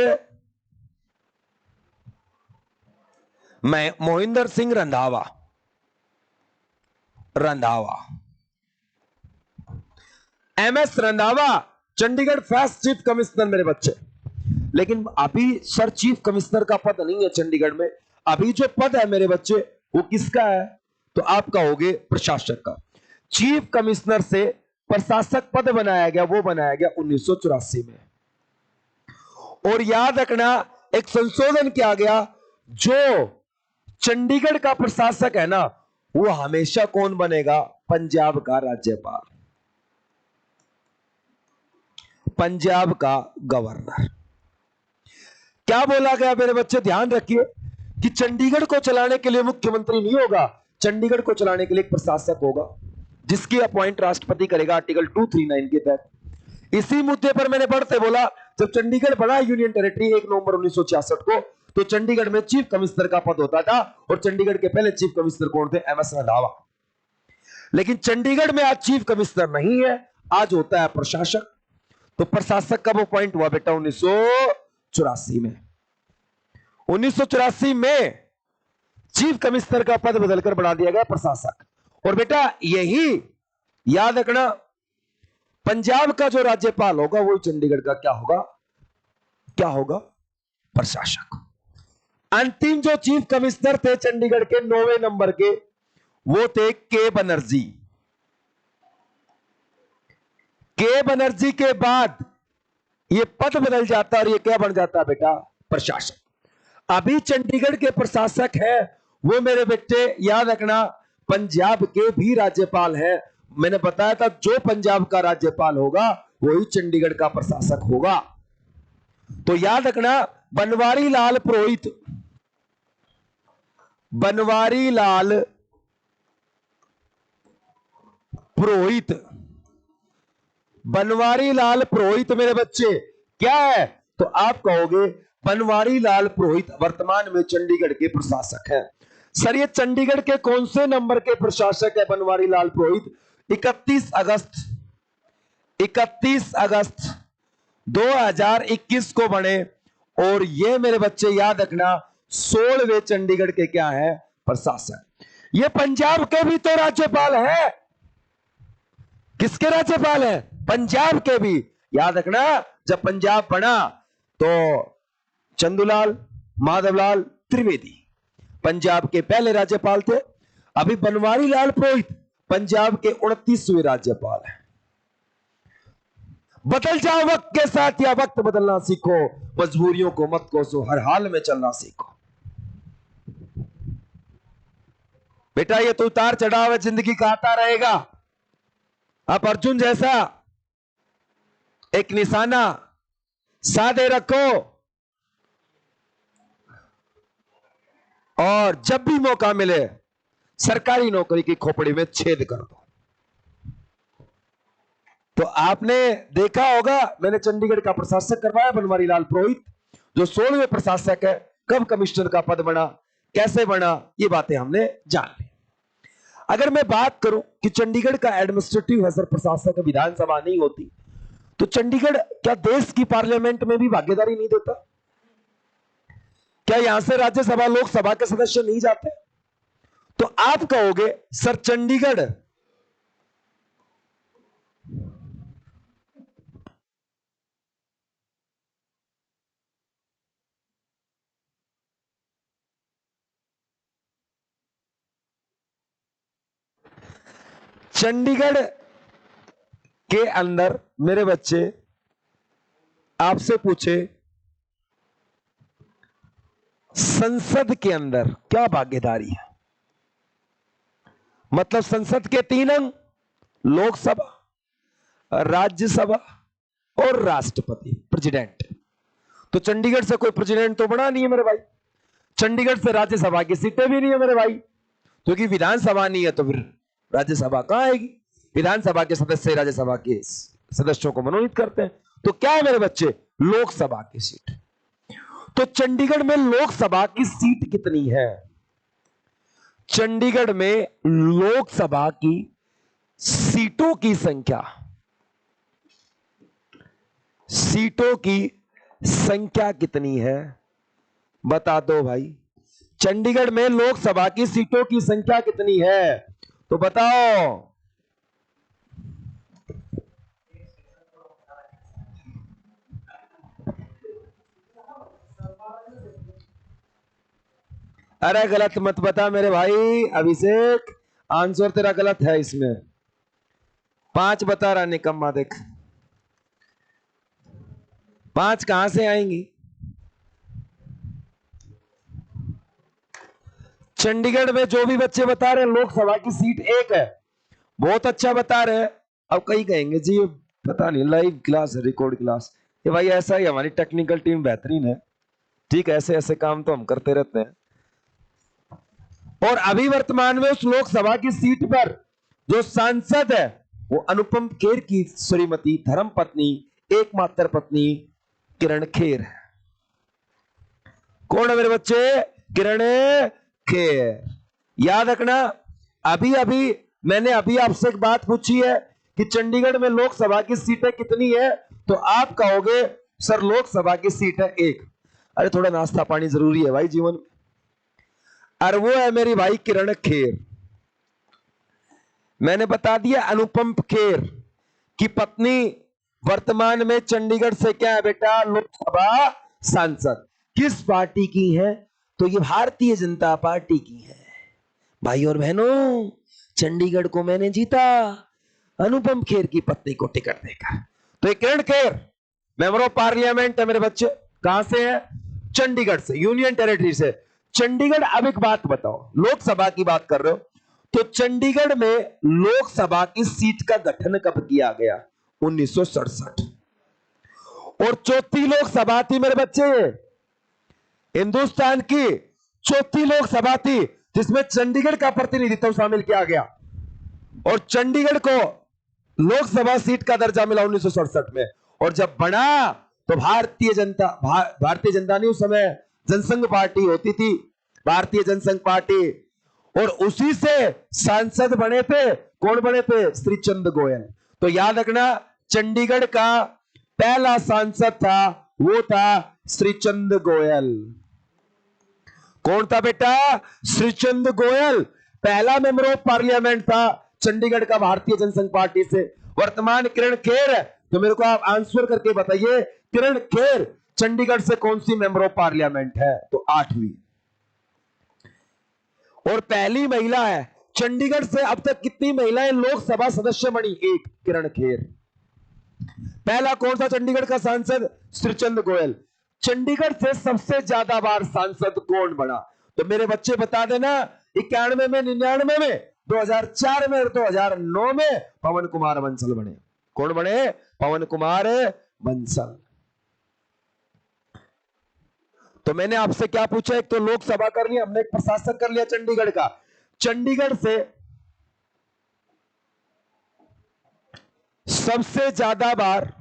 Mohinder Singh Randhawa. MS Randhawa Chandigarh first chief commissioner मेरे बच्चे। लेकिन अभी सर चीफ कमिश्नर का पद नहीं है चंडीगढ़ में। अभी जो पद है मेरे बच्चे, वो किसका है? तो आपका होगे प्रशासक का। चीफ कमिश्नर से प्रशासक पद बनाया गया, वो बनाया गया 1984 में। और याद रखना, एक संशोधन किया गया, जो चंडीगढ़ का प्रशासक है ना, वो हमेशा कौन बनेगा? पंजाब का राज्यपाल, पंजाब का गवर्नर। क्या बोला गया मेरे बच्चे? ध्यान रखिए कि चंडीगढ़ को चलाने के लिए मुख्यमंत्री नहीं होगा, चंडीगढ़ को चलाने के लिए एक प्रशासक होगा, जिसकी अपॉइंट राष्ट्रपति करेगा आर्टिकल 239 के तहत। इसी मुद्दे पर मैंने बढ़ते बोला, जब चंडीगढ़ बना यूनियन टेरिटरी 1 नवंबर 1966 को, तो चंडीगढ़ में चीफ कमिश्नर का पद होता था। और चंडीगढ़ के पहले चीफ कमिश्नर कौन थे? MS रंधावा। लेकिन चंडीगढ़ में आज चीफ कमिश्नर नहीं है, आज होता है प्रशासक। तो प्रशासक कब अपॉइंट हुआ बेटा? 1984 में। 1984 में चीफ कमिश्नर का पद बदलकर बढ़ा दिया गया प्रशासक। और बेटा, यही याद रखना, पंजाब का जो राज्यपाल होगा वो चंडीगढ़ का क्या होगा? क्या होगा? प्रशासक। अंतिम जो चीफ कमिश्नर थे चंडीगढ़ के 9वें नंबर के, वो थे के बनर्जी। के बनर्जी के बाद ये पद बदल जाता है और ये क्या बन जाता है बेटा? प्रशासक। अभी चंडीगढ़ के प्रशासक है वो मेरे बेटे याद रखना, पंजाब के भी राज्यपाल है। मैंने बताया था, जो पंजाब का राज्यपाल होगा वही चंडीगढ़ का प्रशासक होगा। तो याद रखना, बनवारी लाल पुरोहित, बनवारी लाल पुरोहित, बनवारी लाल पुरोहित मेरे बच्चे क्या है? तो आप कहोगे बनवारी लाल पुरोहित वर्तमान में चंडीगढ़ के प्रशासक हैं। सर, ये चंडीगढ़ के कौन से नंबर के प्रशासक है बनवारी लाल पुरोहित? 31 अगस्त 2021 को बने। और ये मेरे बच्चे याद रखना, 16वें चंडीगढ़ के क्या है? प्रशासक। ये पंजाब के भी तो राज्यपाल है। किसके राज्यपाल है? पंजाब के भी। याद रखना, जब पंजाब बना तो चंदूलाल माधवलाल त्रिवेदी पंजाब के पहले राज्यपाल थे। अभी बनवारी लाल पुरोहित पंजाब के 29वें राज्यपाल हैं। बदल जाओ वक्त के साथ, या वक्त बदलना सीखो, मजबूरियों को मत कोसो, हर हाल में चलना सीखो। बेटा, ये तो उतार चढ़ाव है, जिंदगी का आता रहेगा। आप अर्जुन जैसा एक निशाना साधे रखो और जब भी मौका मिले सरकारी नौकरी की खोपड़ी में छेद कर दो। तो आपने देखा होगा, मैंने चंडीगढ़ का प्रशासक करवाया बनवारी लाल पुरोहित, जो 16वें प्रशासक है। कब कमिश्नर का पद बना, कैसे बना, ये बातें हमने जान ली। अगर मैं बात करूं कि चंडीगढ़ का एडमिनिस्ट्रेटिव है सर, प्रशासक विधानसभा नहीं होती, तो चंडीगढ़ क्या देश की पार्लियामेंट में भी भागीदारी नहीं देता? क्या यहां से राज्यसभा लोकसभा के सदस्य नहीं जाते? तो आप कहोगे सर चंडीगढ़ चंडीगढ़ के अंदर मेरे बच्चे आपसे पूछे संसद के अंदर क्या भागीदारी है? मतलब संसद के 3 अंग, लोकसभा, राज्यसभा और राष्ट्रपति, प्रेसिडेंट। तो चंडीगढ़ से कोई प्रेसिडेंट तो बना नहीं है मेरे भाई, चंडीगढ़ से राज्यसभा की सीटें भी नहीं है मेरे भाई, क्योंकि विधानसभा नहीं है तो फिर राज्यसभा कहां आएगी? विधानसभा के सदस्य राज्यसभा के सदस्यों को मनोनीत करते हैं। तो क्या है मेरे बच्चे? लोकसभा की सीट। तो चंडीगढ़ में लोकसभा की सीट कितनी है? चंडीगढ़ में लोकसभा की सीटों की संख्या, सीटों की संख्या कितनी है? बता दो भाई, चंडीगढ़ में लोकसभा की सीटों की संख्या कितनी है? तो बताओ। अरे गलत मत बता मेरे भाई अभिषेक, आंसर तेरा गलत है इसमें। 5 बता रहा निकम्मा, देख 5 कहां से आएंगी? चंडीगढ़ में जो भी बच्चे बता रहे हैं लोकसभा की सीट 1 है, बहुत अच्छा बता रहे हैं। अब कई कहेंगे जी पता नहीं लाइव क्लास है, रिकॉर्ड क्लास। ये भाई ऐसा ही, हमारी टेक्निकल टीम बेहतरीन है, ठीक है, ऐसे ऐसे काम तो हम करते रहते हैं। और अभी वर्तमान में उस लोकसभा की सीट पर जो सांसद है वो अनुपम खेर की श्रीमती धर्मपत्नी, एकमात्र पत्नी किरण खेर है। कौन है मेरे बच्चे? किरण खेर। याद रखना, अभी अभी मैंने अभी आपसे एक बात पूछी है कि चंडीगढ़ में लोकसभा की सीटें कितनी है, तो आप कहोगे सर लोकसभा की सीट है 1। अरे थोड़ा नाश्ता पानी जरूरी है भाई जीवन में। और वो है मेरी भाई किरण खेर। मैंने बता दिया अनुपम खेर की पत्नी वर्तमान में चंडीगढ़ से क्या है बेटा? लोकसभा सांसद। किस पार्टी की है? तो ये भारतीय जनता पार्टी की है। भाई और बहनों, चंडीगढ़ को मैंने जीता अनुपम खेर की पत्नी को टिकट देकर। तो ये किरण खेर मेंबर ऑफ पार्लियामेंट है मेरे बच्चे। कहां से है? चंडीगढ़ से, यूनियन टेरिटरी से। चंडीगढ़, अब एक बात बताओ, लोकसभा की बात कर रहे हो, तो चंडीगढ़ में लोकसभा की सीट का गठन कब किया गया? 1967। और चौथी लोकसभा थी मेरे बच्चे, हिंदुस्तान की चौथी लोकसभा थी जिसमें चंडीगढ़ का प्रतिनिधित्व शामिल किया गया। और चंडीगढ़ को लोकसभा सीट का दर्जा मिला 1967 में। और जब बना तो भारतीय जनता नहीं, उस समय जनसंघ पार्टी होती थी, भारतीय जनसंघ पार्टी, और उसी से सांसद बने थे। कौन बने थे? श्री चंद गोयल। तो याद रखना, चंडीगढ़ का पहला सांसद था वो था श्री चंद गोयल। कौन था बेटा? श्री चंद गोयल पहला मेंबर ऑफ पार्लियामेंट था चंडीगढ़ का भारतीय जनसंघ पार्टी से। वर्तमान किरण खेर है, तो मेरे को आप आंसर करके बताइए, किरण खेर चंडीगढ़ से कौन सी मेंबर ऑफ पार्लियामेंट है? तो 8वीं, और पहली महिला है। चंडीगढ़ से अब तक कितनी महिलाएं लोकसभा सदस्य बनी? 1, किरण खेर। पहला कौन सा चंडीगढ़ का सांसद? श्रीचंद गोयल। चंडीगढ़ से सबसे ज्यादा बार सांसद कौन बना? तो मेरे बच्चे बता देना, 91 में, 99 में, 2004 में और 2009 में पवन कुमार बंसल बने। कौन बने? पवन कुमार बंसल। तो मैंने आपसे क्या पूछा? एक तो लोकसभा कर लिया हमने, एक प्रशासक कर लिया चंडीगढ़ का। चंडीगढ़ से सबसे ज्यादा बार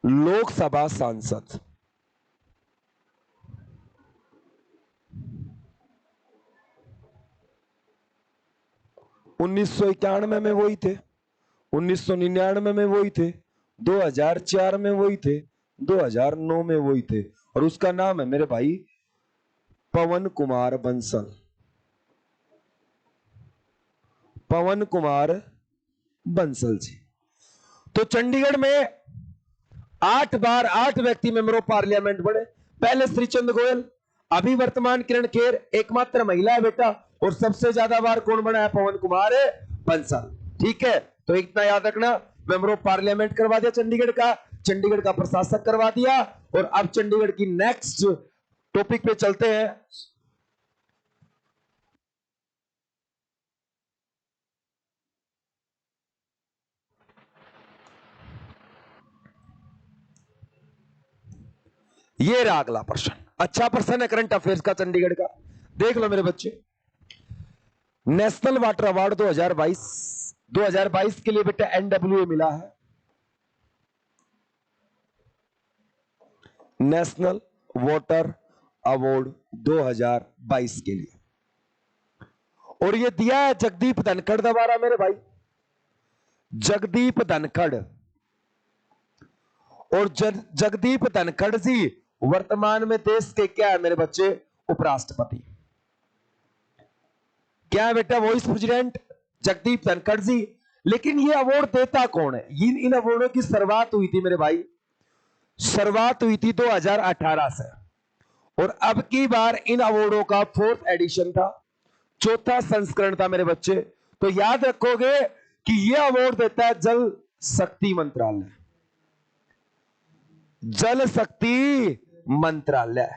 लोकसभा सांसद। 1991 में वही थे, 1999 में वही थे, 2004 में वही थे, 2009 में वही थे, और उसका नाम है मेरे भाई पवन कुमार बंसल। पवन कुमार बंसल जी। तो चंडीगढ़ में 8 बार 8 व्यक्ति मेंबर ऑफ पार्लियामेंट बने। पहले श्रीचंद गोयल, अभी वर्तमान किरण खेर, एकमात्र महिला है बेटा, और सबसे ज्यादा बार कौन बना है? पवन कुमार बंसल। ठीक है, तो इतना याद रखना, मेंबर ऑफ पार्लियामेंट करवा दिया चंडीगढ़ का, चंडीगढ़ का प्रशासक करवा दिया। और अब चंडीगढ़ की नेक्स्ट टॉपिक पे चलते हैं। ये रहा अगला प्रश्न, अच्छा प्रश्न है करंट अफेयर्स का चंडीगढ़ का, देख लो मेरे बच्चे। नेशनल वाटर अवार्ड 2022 के लिए बेटा एनडब्ल्यूए मिला है, नेशनल वाटर अवार्ड 2022 के लिए, और ये दिया है जगदीप धनखड़ द्वारा मेरे भाई, जगदीप धनखड़। और जगदीप धनखड़ जी वर्तमान में देश के क्या है मेरे बच्चे? उपराष्ट्रपति। क्या है बेटा? वाइस प्रेसिडेंट जगदीप धनखड़ जी। लेकिन ये अवार्ड देता कौन है? इन अवार्डों की शुरुआत हुई थी मेरे भाई, शुरुआत हुई थी 2018 से, और अब की बार इन अवार्डों का 4th एडिशन था, 4था संस्करण था मेरे बच्चे। तो याद रखोगे कि यह अवार्ड देता है जल शक्ति मंत्रालय, जल शक्ति मंत्रालय।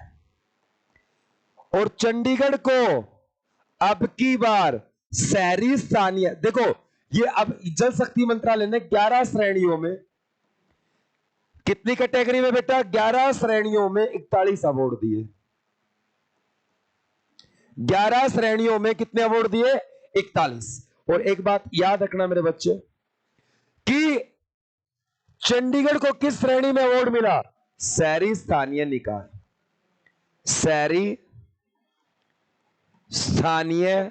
और चंडीगढ़ को अब की बार शहरी स्थानीय, देखो ये अब जल शक्ति मंत्रालय ने 11 श्रेणियों में, कितनी कैटेगरी में बेटा? 11 श्रेणियों में 41 अवार्ड दिए। 11 श्रेणियों में कितने अवार्ड दिए? 41। और एक बात याद रखना मेरे बच्चे कि चंडीगढ़ को किस श्रेणी में अवार्ड मिला? शहरी स्थानीय निकाय, शहरी स्थानीय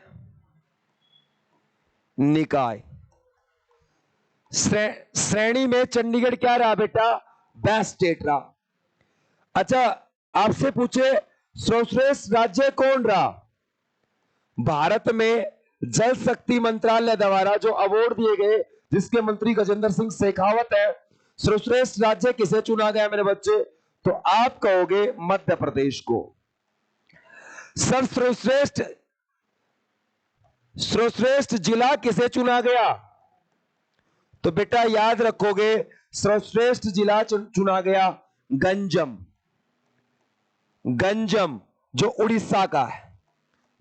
निकाय श्रेणी में चंडीगढ़ क्या रहा बेटा? बेस्ट स्टेट रहा। अच्छा, आपसे पूछे सर्वश्रेष्ठ राज्य कौन रहा? भारत में जल शक्ति मंत्रालय द्वारा जो अवार्ड दिए गए, जिसके मंत्री गजेंद्र सिंह शेखावत है, सर्वश्रेष्ठ राज्य किसे चुना गया मेरे बच्चे? तो आप कहोगे मध्य प्रदेश को। सर्वश्रेष्ठ जिला किसे चुना गया? तो बेटा याद रखोगे सर्वश्रेष्ठ जिला चुना गया गंजम। गंजम जो उड़ीसा का है,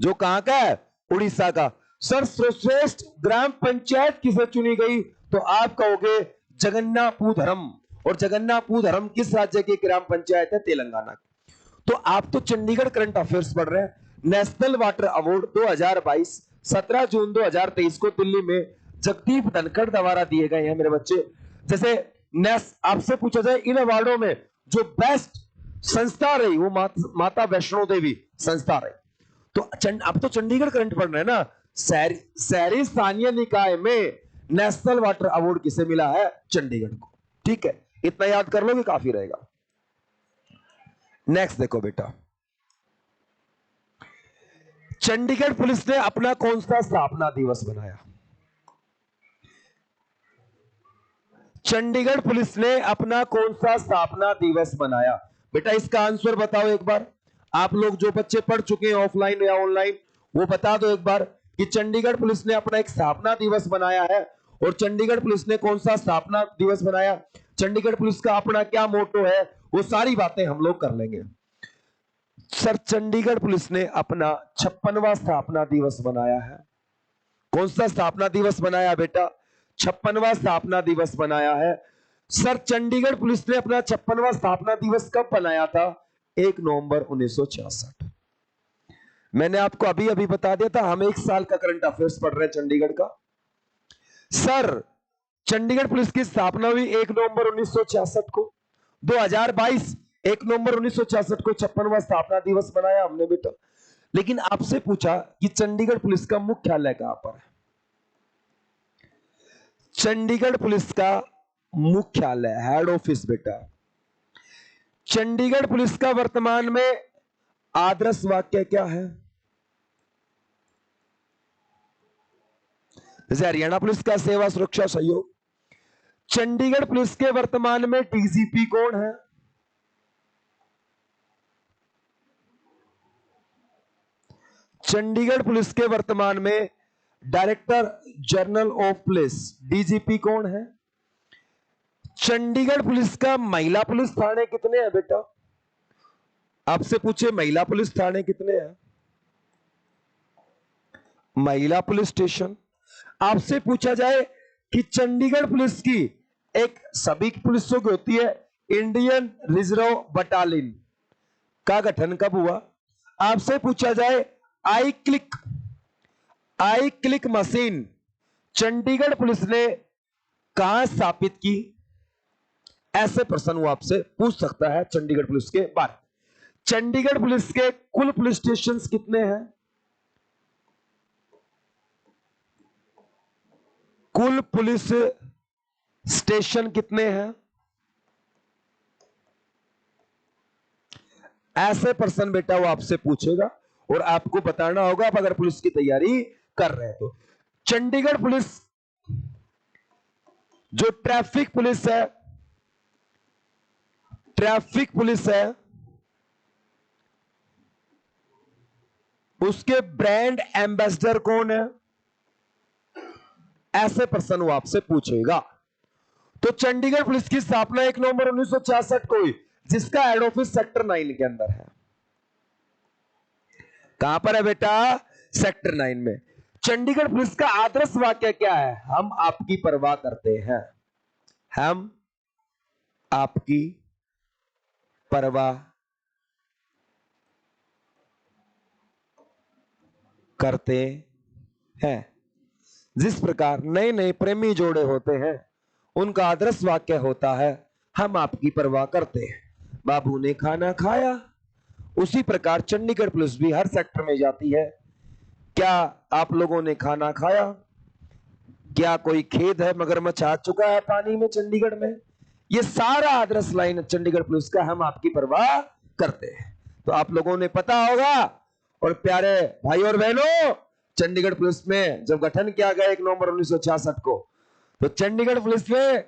जो कहां का है? उड़ीसा का। सर सर्वश्रेष्ठ ग्राम पंचायत किसे चुनी गई? तो आप कहोगे जगन्नापुरम। और जगन्नापुरम किस राज्य की ग्राम पंचायत है? तेलंगाना की। तो आप तो चंडीगढ़ करंट अफेयर्स पढ़ रहे हैं। नेशनल वाटर अवार्ड 2022 17 जून 2023 को दिल्ली में जगदीप धनखड़ द्वारा दिए गए हैं मेरे बच्चे। जैसे आपसे पूछा जाए इन अवार्डों में जो बेस्ट संस्था रही वो माता वैष्णो देवी संस्था रही। तो अब तो चंडीगढ़ करंट पढ़ रहे हैं ना। शहरी स्थानीय निकाय में नेशनल वाटर अवार्ड किसे मिला है? चंडीगढ़ को। ठीक है, इतना याद कर लोगे काफी रहेगा। नेक्स्ट देखो बेटा, चंडीगढ़ पुलिस ने अपना कौन सा स्थापना दिवस बनाया? चंडीगढ़ पुलिस ने अपना कौन सा स्थापना दिवस बनाया? बेटा इसका आंसर बताओ एक बार। आप लोग जो बच्चे पढ़ चुके हैं ऑफलाइन या ऑनलाइन, वो बता दो एक बार कि चंडीगढ़ पुलिस ने अपना एक स्थापना दिवस बनाया है। और चंडीगढ़ पुलिस ने कौन सा स्थापना दिवस बनाया, चंडीगढ़ पुलिस का अपना क्या मोटो है, वो सारी बातें हम लोग कर लेंगे। सर चंडीगढ़ पुलिस ने अपना 56वां स्थापना दिवस बनाया है। कौन सा स्थापना दिवस बनाया बेटा? 56वां स्थापना दिवस बनाया है। सर चंडीगढ़ पुलिस ने अपना 56वां स्थापना दिवस कब बनाया था? 1 नवंबर 1966। मैंने आपको अभी अभी बता दिया था, हम 1 साल का करंट अफेयर्स पढ़ रहे हैं चंडीगढ़ का। सर चंडीगढ़ पुलिस की स्थापना हुई 1 नवंबर 1966 को, 2022 1 नवंबर 1966 को 56वां स्थापना दिवस मनाया हमने बेटा। लेकिन आपसे पूछा कि चंडीगढ़ पुलिस का मुख्यालय कहां पर है। चंडीगढ़ पुलिस का मुख्यालय, हेड ऑफिस बेटा, चंडीगढ़ पुलिस का वर्तमान में आदर्श वाक्य क्या है? जैसे हरियाणा पुलिस का सेवा सुरक्षा सहयोग। चंडीगढ़ पुलिस के वर्तमान में डीजीपी कौन है? चंडीगढ़ पुलिस के वर्तमान में director general of police, DGP कौन है? चंडीगढ़ पुलिस का महिला पुलिस थाने कितने हैं बेटा? आपसे पूछे महिला पुलिस थाने कितने हैं? महिला पुलिस स्टेशन। आपसे पूछा जाए कि चंडीगढ़ पुलिस की एक सभी पुलिसों की होती है इंडियन रिजर्व बटालियन का गठन कब हुआ? आपसे पूछा जाए I click machine Chandigarh police ने कहां स्थापित की? ऐसे प्रश्न वो आपसे पूछ सकता है चंडीगढ़ पुलिस के बारे में। चंडीगढ़ पुलिस के कुल पुलिस स्टेशन कितने हैं? कुल पुलिस स्टेशन कितने हैं? ऐसे प्रश्न बेटा वो आपसे पूछेगा और आपको बताना होगा आप अगर पुलिस की तैयारी कर रहे हैं तो। चंडीगढ़ पुलिस जो ट्रैफिक पुलिस है उसके ब्रांड एम्बेसडर कौन है? ऐसे प्रश्न वो आपसे पूछेगा। तो चंडीगढ़ पुलिस की स्थापना 1 नवंबर 1966 को हुई, जिसका हेड ऑफिस सेक्टर 9 के अंदर है। कहां पर है बेटा? सेक्टर 9 में। चंडीगढ़ पुलिस का आदर्श वाक्य क्या है? हम आपकी परवाह करते हैं। हम आपकी परवाह करते हैं। जिस प्रकार नए नए प्रेमी जोड़े होते हैं उनका आदर्श वाक्य होता है हम आपकी परवाह करते हैं। बाबू ने खाना खाया। उसी प्रकार चंडीगढ़ पुलिस भी हर सेक्टर में जाती है। क्या आप लोगों ने खाना खाया? क्या कोई खेद है मगरमच्छ आ चुका है पानी में चंडीगढ़ में? ये सारा आदर्श लाइन चंडीगढ़ पुलिस का हम आपकी परवाह करते हैं। तो आप लोगों ने पता होगा। और प्यारे भाई और बहनों, चंडीगढ़ पुलिस में जब गठन किया गया 1 नवंबर 1966 को, तो चंडीगढ़ पुलिस में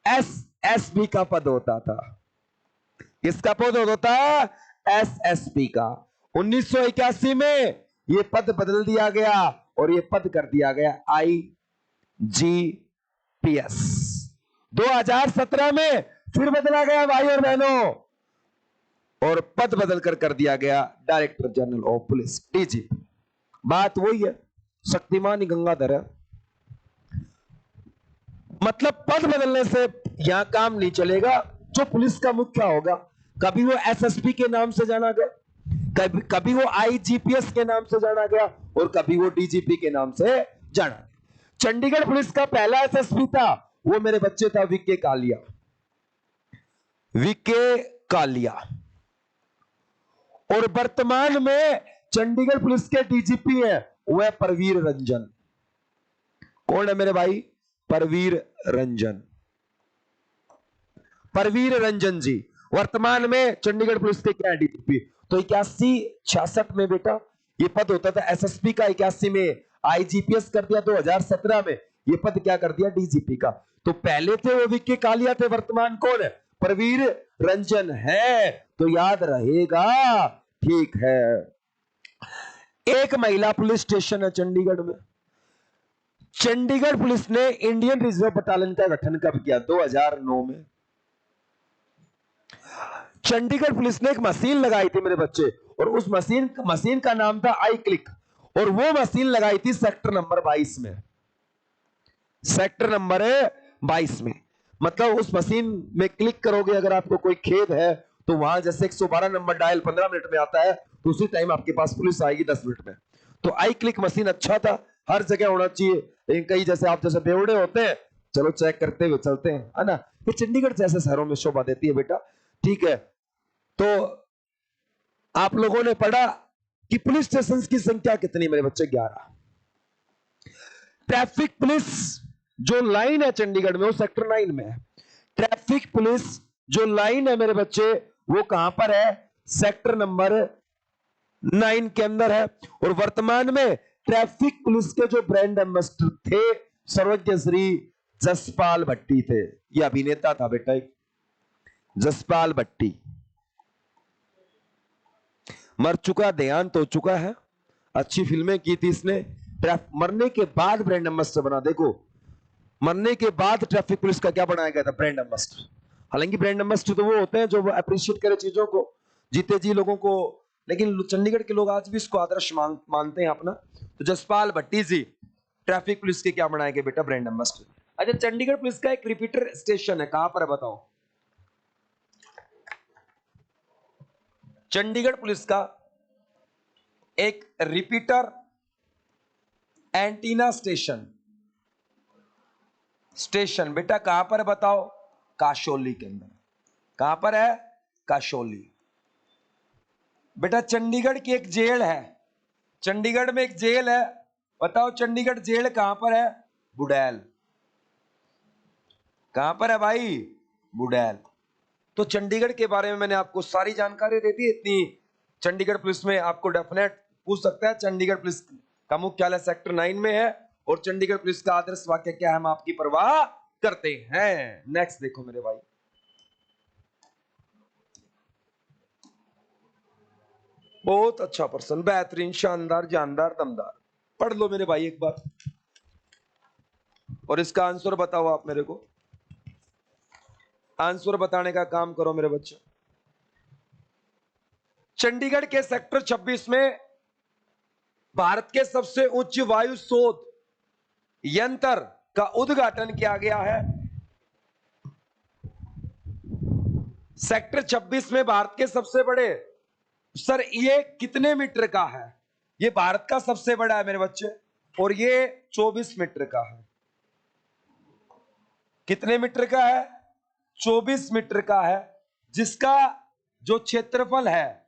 एसएसपी का पद होता था। किसका पद होता था? एसएसपी का। 1981 में यह पद बदल दिया गया और यह पद कर दिया गया आईजीपीएस। 2017 में फिर बदला गया भाई और बहनों, और पद बदल कर दिया गया director general of police, DGP. बात वही है, शक्तिमान ही गंगाधर है। मतलब पद बदलने से यहां काम नहीं चलेगा। जो पुलिस का मुखिया होगा, कभी वो एसएसपी के नाम से जाना गया, कभी वो आईजीपीएस के नाम से जाना गया, और कभी वो डीजीपी के नाम से जाना गया। चंडीगढ़ पुलिस का पहला एसएसपी था, वो मेरे बच्चे था वीके कालिया। और वर्तमान में चंडीगढ़ पुलिस के डीजीपी है वह परवीर रंजन। कौन है मेरे भाई? परवीर रंजन जी वर्तमान में चंडीगढ़ पुलिस के क्या डीजीपी। तो 81-66 में बेटा ये पद होता था एसएसपी का, 81 में आईजीपीएस कर दिया, 2017 में ये पद क्या कर दिया? डीजीपी का। तो पहले थे वो वीके कालिया थे, वर्तमान कौन है? परवीर रंजन है। तो याद रहेगा, ठीक है। एक महिला पुलिस स्टेशन है चंडीगढ़ में। चंडीगढ़ पुलिस ने इंडियन रिजर्व बटालियन का गठन कब किया? 2009 में। चंडीगढ़ पुलिस ने एक मशीन लगाई थी मेरे बच्चे, और उस मशीन का नाम था आई क्लिक, और वो मशीन लगाई थी सेक्टर नंबर 22 में। सेक्टर नंबर 22 में। मतलब उस मशीन में क्लिक करोगे, अगर आपको कोई खेद है तो वहां जैसे 112 नंबर डायल 15 मिनट में आता है, तो उसी टाइम आपके पास पुलिस आएगी 10 मिनट में। तो आई क्लिक मशीन अच्छा था, हर जगह होना चाहिए। लेकिन कई जैसे आप जैसे बेवड़े होते हैं, चलो चेक करते हुए चलते हैं, है ना। ये चंडीगढ़ जैसे शहरों में शोभा देती है बेटा। ठीक है, तो आप लोगों ने पढ़ा कि पुलिस स्टेशन की संख्या कितनी मेरे बच्चे? 11। ट्रैफिक पुलिस जो लाइन है चंडीगढ़ में वो सेक्टर 9 में है। ट्रैफिक पुलिस जो लाइन है मेरे बच्चे वो कहां पर है? सेक्टर नंबर 9 के अंदर है। और वर्तमान में ट्रैफिक पुलिस के जो ब्रांड एम्बेसडर थे सर्वज्ञ श्री जसपाल भट्टी थे। ये अभिनेता था बेटा एक, जसपाल भट्टी, मर चुका, देहांत हो चुका है। अच्छी फिल्में की थी इसने। मरने के बाद ब्रांड एम्बेसडर बना। देखो, मरने के बाद ट्रैफिक पुलिस का क्या बनाया गया था? Brand ambassador. हालांकि ब्रांड एम्बेसडर तो वो होते हैं जो अप्रिशिएट करे चीजों को, जीते जी लोगों को, लेकिन चंडीगढ़ के लोग आज भी इसको आदर्श मानते हैं अपना। तो जसपाल भट्टी जी ट्रैफिक पुलिस के क्या बनाए गए बेटा? Brand ambassador. अच्छा, चंडीगढ़ पुलिस का एक रिपीटर स्टेशन है, कहां पर है बताओ? चंडीगढ़ पुलिस का एक रिपीटर एंटीना स्टेशन बेटा कहां पर है बताओ? काशोली के अंदर। कहां पर है? काशोली। बेटा चंडीगढ़ की एक जेल है, चंडीगढ़ में एक जेल है, बताओ चंडीगढ़ जेल कहां पर है? बुड़ैल। कहां पर है भाई? बुड़ैल। तो चंडीगढ़ के बारे में मैंने आपको सारी जानकारी दे दी। इतनी चंडीगढ़ पुलिस में आपको डेफिनेट पूछ सकता है। चंडीगढ़ पुलिस का मुख्यालय सेक्टर 9 में है और चंडीगढ़ पुलिस का आदर्श वाक्य क्या है? हम आपकी परवाह करते हैं। नेक्स्ट देखो मेरे भाई, बहुत अच्छा प्रश्न, बेहतरीन, शानदार, जानदार, दमदार। पढ़ लो मेरे भाई एक बार और इसका आंसर बताओ आप मेरे को। आंसर बताने का काम करो मेरे बच्चे। चंडीगढ़ के सेक्टर 26 में भारत के सबसे उच्च वायु शोध यंत्र का उद्घाटन किया गया है। सेक्टर 26 में भारत के सबसे बड़े, सर ये कितने मीटर का है? ये भारत का सबसे बड़ा है मेरे बच्चे और ये 24 मीटर का है। कितने मीटर का है? 24 मीटर का है, जिसका जो क्षेत्रफल है,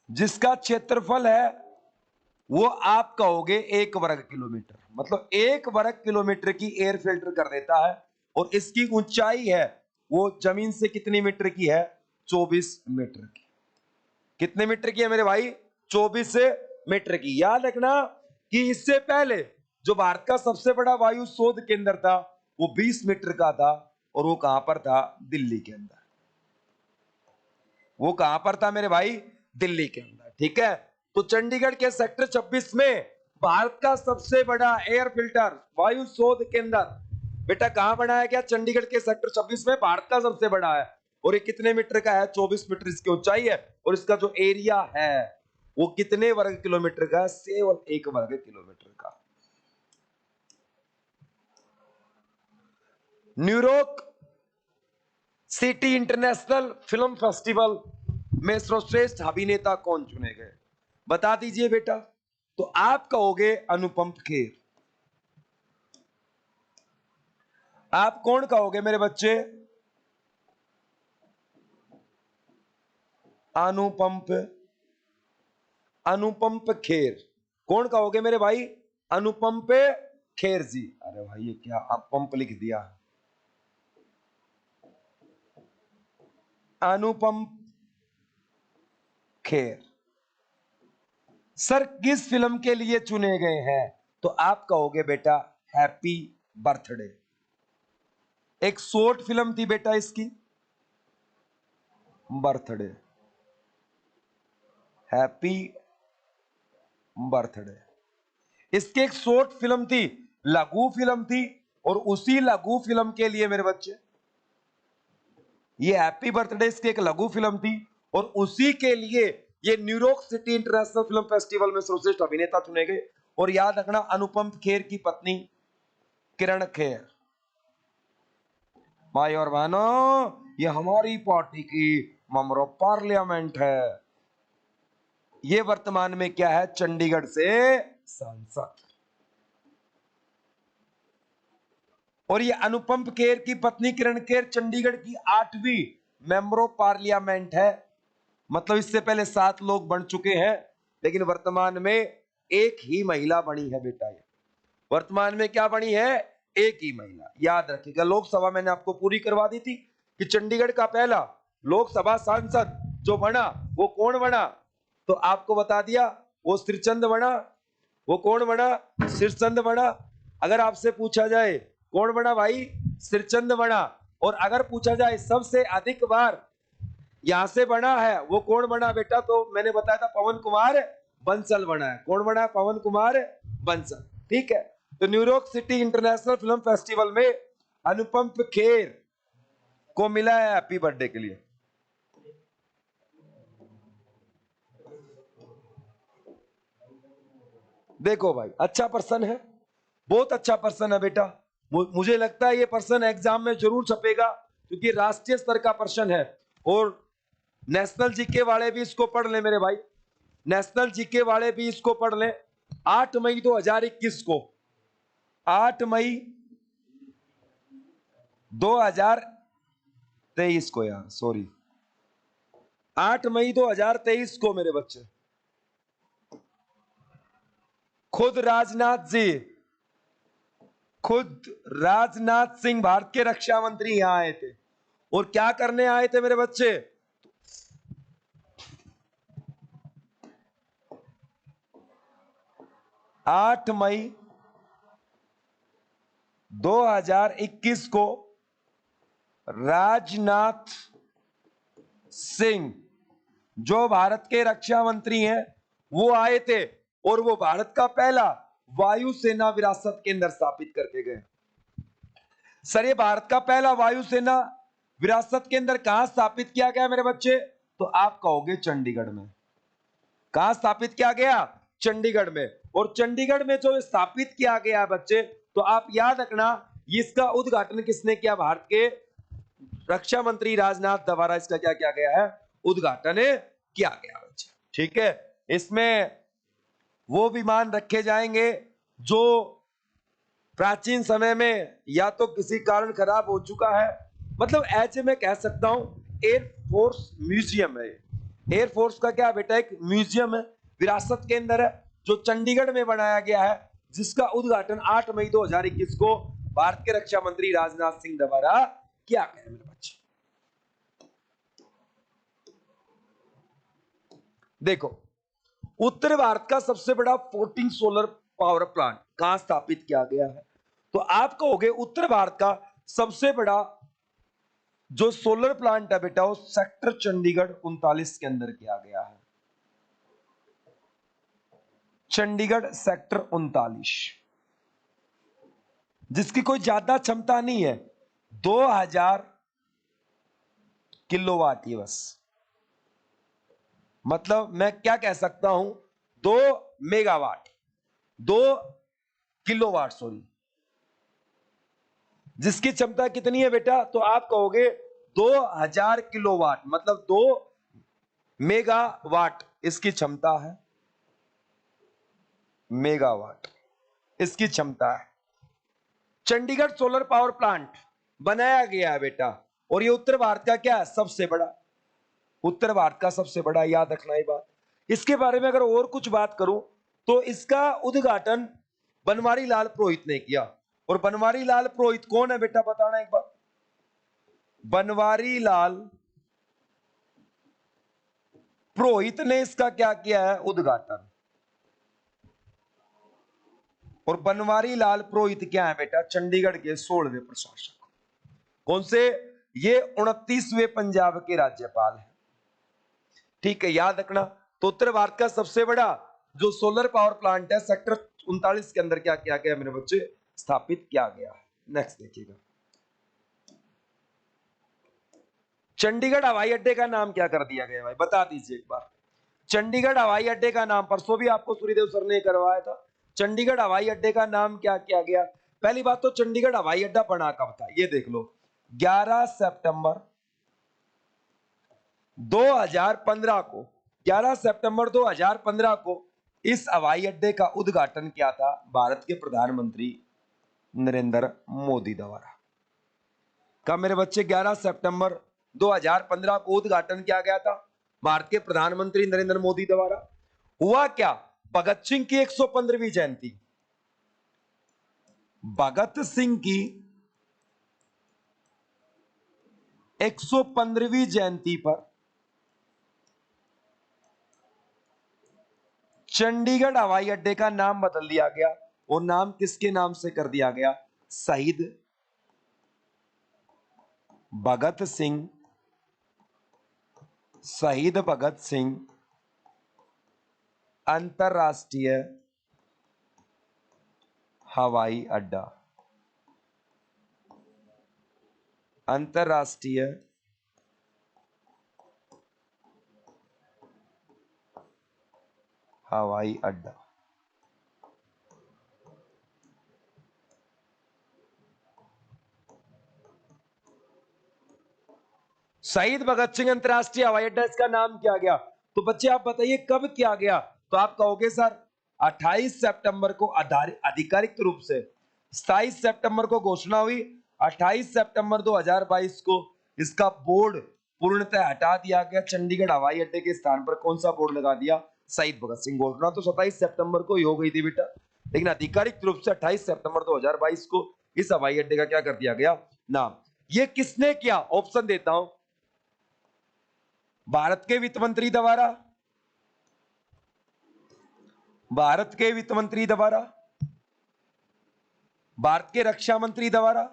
जिसका क्षेत्रफल है वो आप कहोगे 1 वर्ग किलोमीटर। मतलब 1 वर्ग किलोमीटर की एयर फिल्टर कर देता है। और इसकी ऊंचाई है वो जमीन से कितनी मीटर की है? 24 मीटर की। कितने मीटर की है मेरे भाई? 24 मीटर की। याद रखना कि इससे पहले जो भारत का सबसे बड़ा वायु शोध केंद्र था वो 20 मीटर का था और वो कहां पर था? दिल्ली के अंदर। वो कहां पर था मेरे भाई? दिल्ली के अंदर। ठीक है, तो चंडीगढ़ के सेक्टर 26 में भारत का सबसे बड़ा एयर फिल्टर वायु शोध केंद्र बेटा कहां बनाया गया? चंडीगढ़ के सेक्टर 26 में। भारत का सबसे बड़ा है और ये कितने मीटर का है? 24 मीटर इसकी ऊंचाई है और इसका जो एरिया है वो कितने वर्ग किलोमीटर का? केवल 1 वर्ग किलोमीटर का। New York city international film festival में सर्वश्रेष्ठ अभिनेता कौन चुने गए? बता दीजिए बेटा। तो आप कहोगे अनुपम खेर। आप कौन कहोगे मेरे बच्चे? अनुपम खेर। कौन कहोगे मेरे भाई? अनुपम खेर जी। अरे भाई ये क्या आप पंप लिख दिया? अनुपम खेर सर किस फिल्म के लिए चुने गए हैं? तो आप कहोगे बेटा हैप्पी बर्थडे। एक शॉर्ट फिल्म थी बेटा इसकी, बर्थडे, हैप्पी बर्थडे। इसकी एक शॉर्ट फिल्म थी, लघु फिल्म थी और उसी लघु फिल्म के लिए मेरे बच्चे ये हैप्पी बर्थडे इसकी एक लघु फिल्म थी और उसी के लिए ये New York city international film festival में सर्वश्रेष्ठ अभिनेता चुने गए। और याद रखना अनुपम खेर की पत्नी किरण खेर। भाई और बहनों ये हमारी पार्टी की मेंबर ऑफ पार्लियामेंट है। ये वर्तमान में क्या है? चंडीगढ़ से सांसद। और ये अनुपम खेर की पत्नी किरण खेर चंडीगढ़ की 8वीं मेंबर ऑफ पार्लियामेंट है। मतलब इससे पहले 7 लोग बन चुके हैं, लेकिन वर्तमान में एक ही महिला बनी है बेटा। ये वर्तमान में क्या बनी है? एक ही महिला। याद रखिएगा, लोकसभा मैंने आपको पूरी करवा दी थी कि चंडीगढ़ का पहला लोकसभा सांसद जो बना वो कौन बना, तो आपको बता दिया, वो सिरचंद बना। वो कौन बना? सिरचंद बना। अगर आपसे पूछा जाए कौन बना भाई? सिरचंद बना। और अगर पूछा जाए सबसे अधिक बार यहां से बना है वो कौन बना बेटा, तो मैंने बताया था पवन कुमार बंसल बना है। कौन बना है? पवन कुमार बंसल। ठीक है, तो New York city international film festival में अनुपम खेर को मिला है हैप्पी बर्थडे के लिए। देखो भाई, अच्छा पर्सन है, बहुत अच्छा पर्सन है बेटा। मुझे लगता है ये पर्सन एग्जाम में जरूर छपेगा, क्योंकि राष्ट्रीय स्तर का पर्सन है। और नेशनल जीके वाले भी इसको पढ़ ले मेरे भाई, नेशनल जीके वाले भी इसको पढ़ ले। 8 मई 2021 को, 8 मई 2023 को, यार सॉरी, 8 मई 2023 को मेरे बच्चे, खुद राजनाथ सिंह भारत के रक्षा मंत्री यहां आए थे। और क्या करने आए थे मेरे बच्चे? 8 मई 2021 को राजनाथ सिंह जो भारत के रक्षा मंत्री हैं वो आए थे, और वो भारत का पहला वायुसेना विरासत केंद्र स्थापित करके गए। सर, ये भारत का पहला वायुसेना विरासत केंद्र कहां स्थापित किया गया मेरे बच्चे? तो आप कहोगे चंडीगढ़ में। कहां स्थापित किया गया? चंडीगढ़ में। और चंडीगढ़ में जो स्थापित किया गया बच्चे, तो आप याद रखना, इसका उद्घाटन किसने किया? भारत के रक्षा मंत्री राजनाथ द्वारा इसका क्या किया गया है? उद्घाटन किया गया बच्चे। ठीक है, इसमें वो विमान रखे जाएंगे जो प्राचीन समय में या तो किसी कारण खराब हो चुका है, मतलब ऐसे में कह सकता हूं एयरफोर्स म्यूजियम है। एयरफोर्स का क्या बेटा? एक म्यूजियम है, विरासत केंद्र है, जो चंडीगढ़ में बनाया गया है, जिसका उद्घाटन 8 मई 2021 को भारत के रक्षा मंत्री राजनाथ सिंह द्वारा किया गया मेरे बच्चे। देखो, उत्तर भारत का सबसे बड़ा फ्लोटिंग सोलर पावर प्लांट कहां स्थापित किया गया है? तो आप कहोगे उत्तर भारत का सबसे बड़ा जो सोलर प्लांट है बेटा, वो सेक्टर चंडीगढ़ 39 के अंदर किया गया है। चंडीगढ़ सेक्टर 39, जिसकी कोई ज्यादा क्षमता नहीं है, 2000 किलोवाट ही बस। मतलब मैं क्या कह सकता हूं, 2 मेगावाट, 2 किलोवाट सॉरी, जिसकी क्षमता कितनी है बेटा? तो आप कहोगे 2000 किलोवाट, मतलब 2 मेगावाट इसकी क्षमता है। मेगावाट इसकी क्षमता है। चंडीगढ़ सोलर पावर प्लांट बनाया गया है बेटा, और ये उत्तर भारत का क्या है? सबसे बड़ा। उत्तर भारत का सबसे बड़ा, याद रखना ये बात। इसके बारे में अगर और कुछ बात करूं, तो इसका उद्घाटन बनवारी लाल पुरोहित ने किया। और बनवारी लाल पुरोहित कौन है बेटा, बताना एक बार। बनवारी लाल पुरोहित ने इसका क्या किया है? उद्घाटन। और बनवारी लाल पुरोहित क्या है बेटा? चंडीगढ़ के 16वें प्रशासक। कौन से? ये 29वें पंजाब के राज्यपाल हैं। ठीक है, याद रखना। तो उत्तर भारत का सबसे बड़ा जो सोलर पावर प्लांट है, सेक्टर 39 के अंदर क्या किया गया मेरे बच्चे? स्थापित किया गया है। नेक्स्ट देखिएगा, चंडीगढ़ हवाई अड्डे का नाम क्या कर दिया गया भाई, बता दीजिए एक बार। चंडीगढ़ हवाई अड्डे का नाम, परसों भी आपको सूर्यदेव सर ने करवाया था, चंडीगढ़ हवाई अड्डे का नाम क्या किया गया? पहली बात तो चंडीगढ़ हवाई अड्डा बना कब था, ये देख लो। 11 सितंबर 2015 को, 11 सितंबर 2015 को इस हवाई अड्डे का उद्घाटन किया था भारत के प्रधानमंत्री नरेंद्र मोदी द्वारा। कब मेरे बच्चे? 11 सितंबर 2015 को उद्घाटन किया गया था भारत के प्रधानमंत्री नरेंद्र मोदी द्वारा। हुआ क्या? भगत सिंह की 115वीं जयंती, भगत सिंह की 115वीं जयंती पर चंडीगढ़ हवाई अड्डे का नाम बदल दिया गया। और नाम किसके नाम से कर दिया गया? शहीद भगत सिंह, शहीद भगत सिंह अंतरराष्ट्रीय हवाई अड्डा, अंतरराष्ट्रीय हवाई अड्डा। शहीद भगत सिंह अंतरराष्ट्रीय हवाई अड्डा इसका नाम किया गया। तो बच्चे आप बताइए कब किया गया? तो आप कहोगे सर 28 सितंबर को आधिकारिक रूप से, 27 सितंबर को घोषणा हुई, 28 सितंबर 2022 को इसका बोर्ड पूर्णतः हटा दिया गया। चंडीगढ़ हवाई अड्डे के स्थान पर कौन सा बोर्ड लगा दिया? शहीद भगत सिंह। घोषणा तो 27 सितंबर को ही हो गई थी बेटा, लेकिन आधिकारिक रूप से 28 सितंबर 2022 को इस हवाई अड्डे का क्या कर दिया गया? नाम। ये किसने किया? ऑप्शन देता हूं। भारत के वित्त मंत्री द्वारा, भारत के वित्त मंत्री द्वारा, भारत के रक्षा मंत्री द्वारा।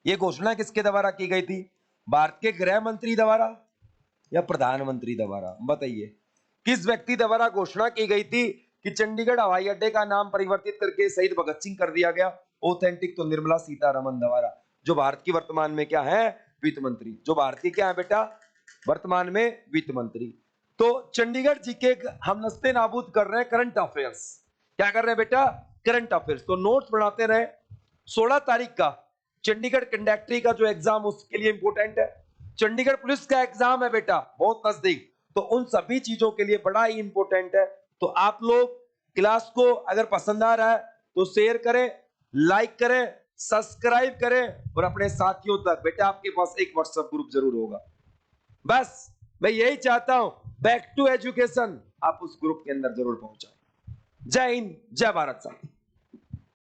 यह घोषणा किसके द्वारा की गई थी? भारत के गृह मंत्री द्वारा या प्रधानमंत्री द्वारा? बताइए किस व्यक्ति द्वारा घोषणा की गई थी कि चंडीगढ़ हवाई अड्डे का नाम परिवर्तित करके शहीद भगत सिंह कर दिया गया? ऑथेंटिक तो निर्मला सीतारमण द्वारा, जो भारत की वर्तमान में क्या है? वित्त मंत्री। जो भारत की क्या है बेटा? वर्तमान में वित्त मंत्री। तो चंडीगढ़ जीके हम नस्ते नाबूद कर रहे हैं करंट अफेयर्स। क्या कर रहे हैं बेटा? Current affairs. तो नोट्स बनाते रहे। 16 तारीख का चंडीगढ़ कंडक्टरी का जो एग्जाम उसके लिए इंपोर्टेंट है। चंडीगढ़ पुलिस का एग्जाम है बेटा बहुत नजदीक, तो उन सभी चीजों के लिए बड़ा ही इंपोर्टेंट है। तो आप लोग क्लास को अगर पसंद आ रहा है तो शेयर करें, लाइक करें, सब्सक्राइब करें और अपने साथियों तक। बेटा आपके पास एक व्हाट्सएप ग्रुप जरूर होगा। बस मैं यही चाहता हूं, बैक टू एजुकेशन आप उस ग्रुप के अंदर जरूर पहुंचाएं। जय हिंद, जय भारत साथियों।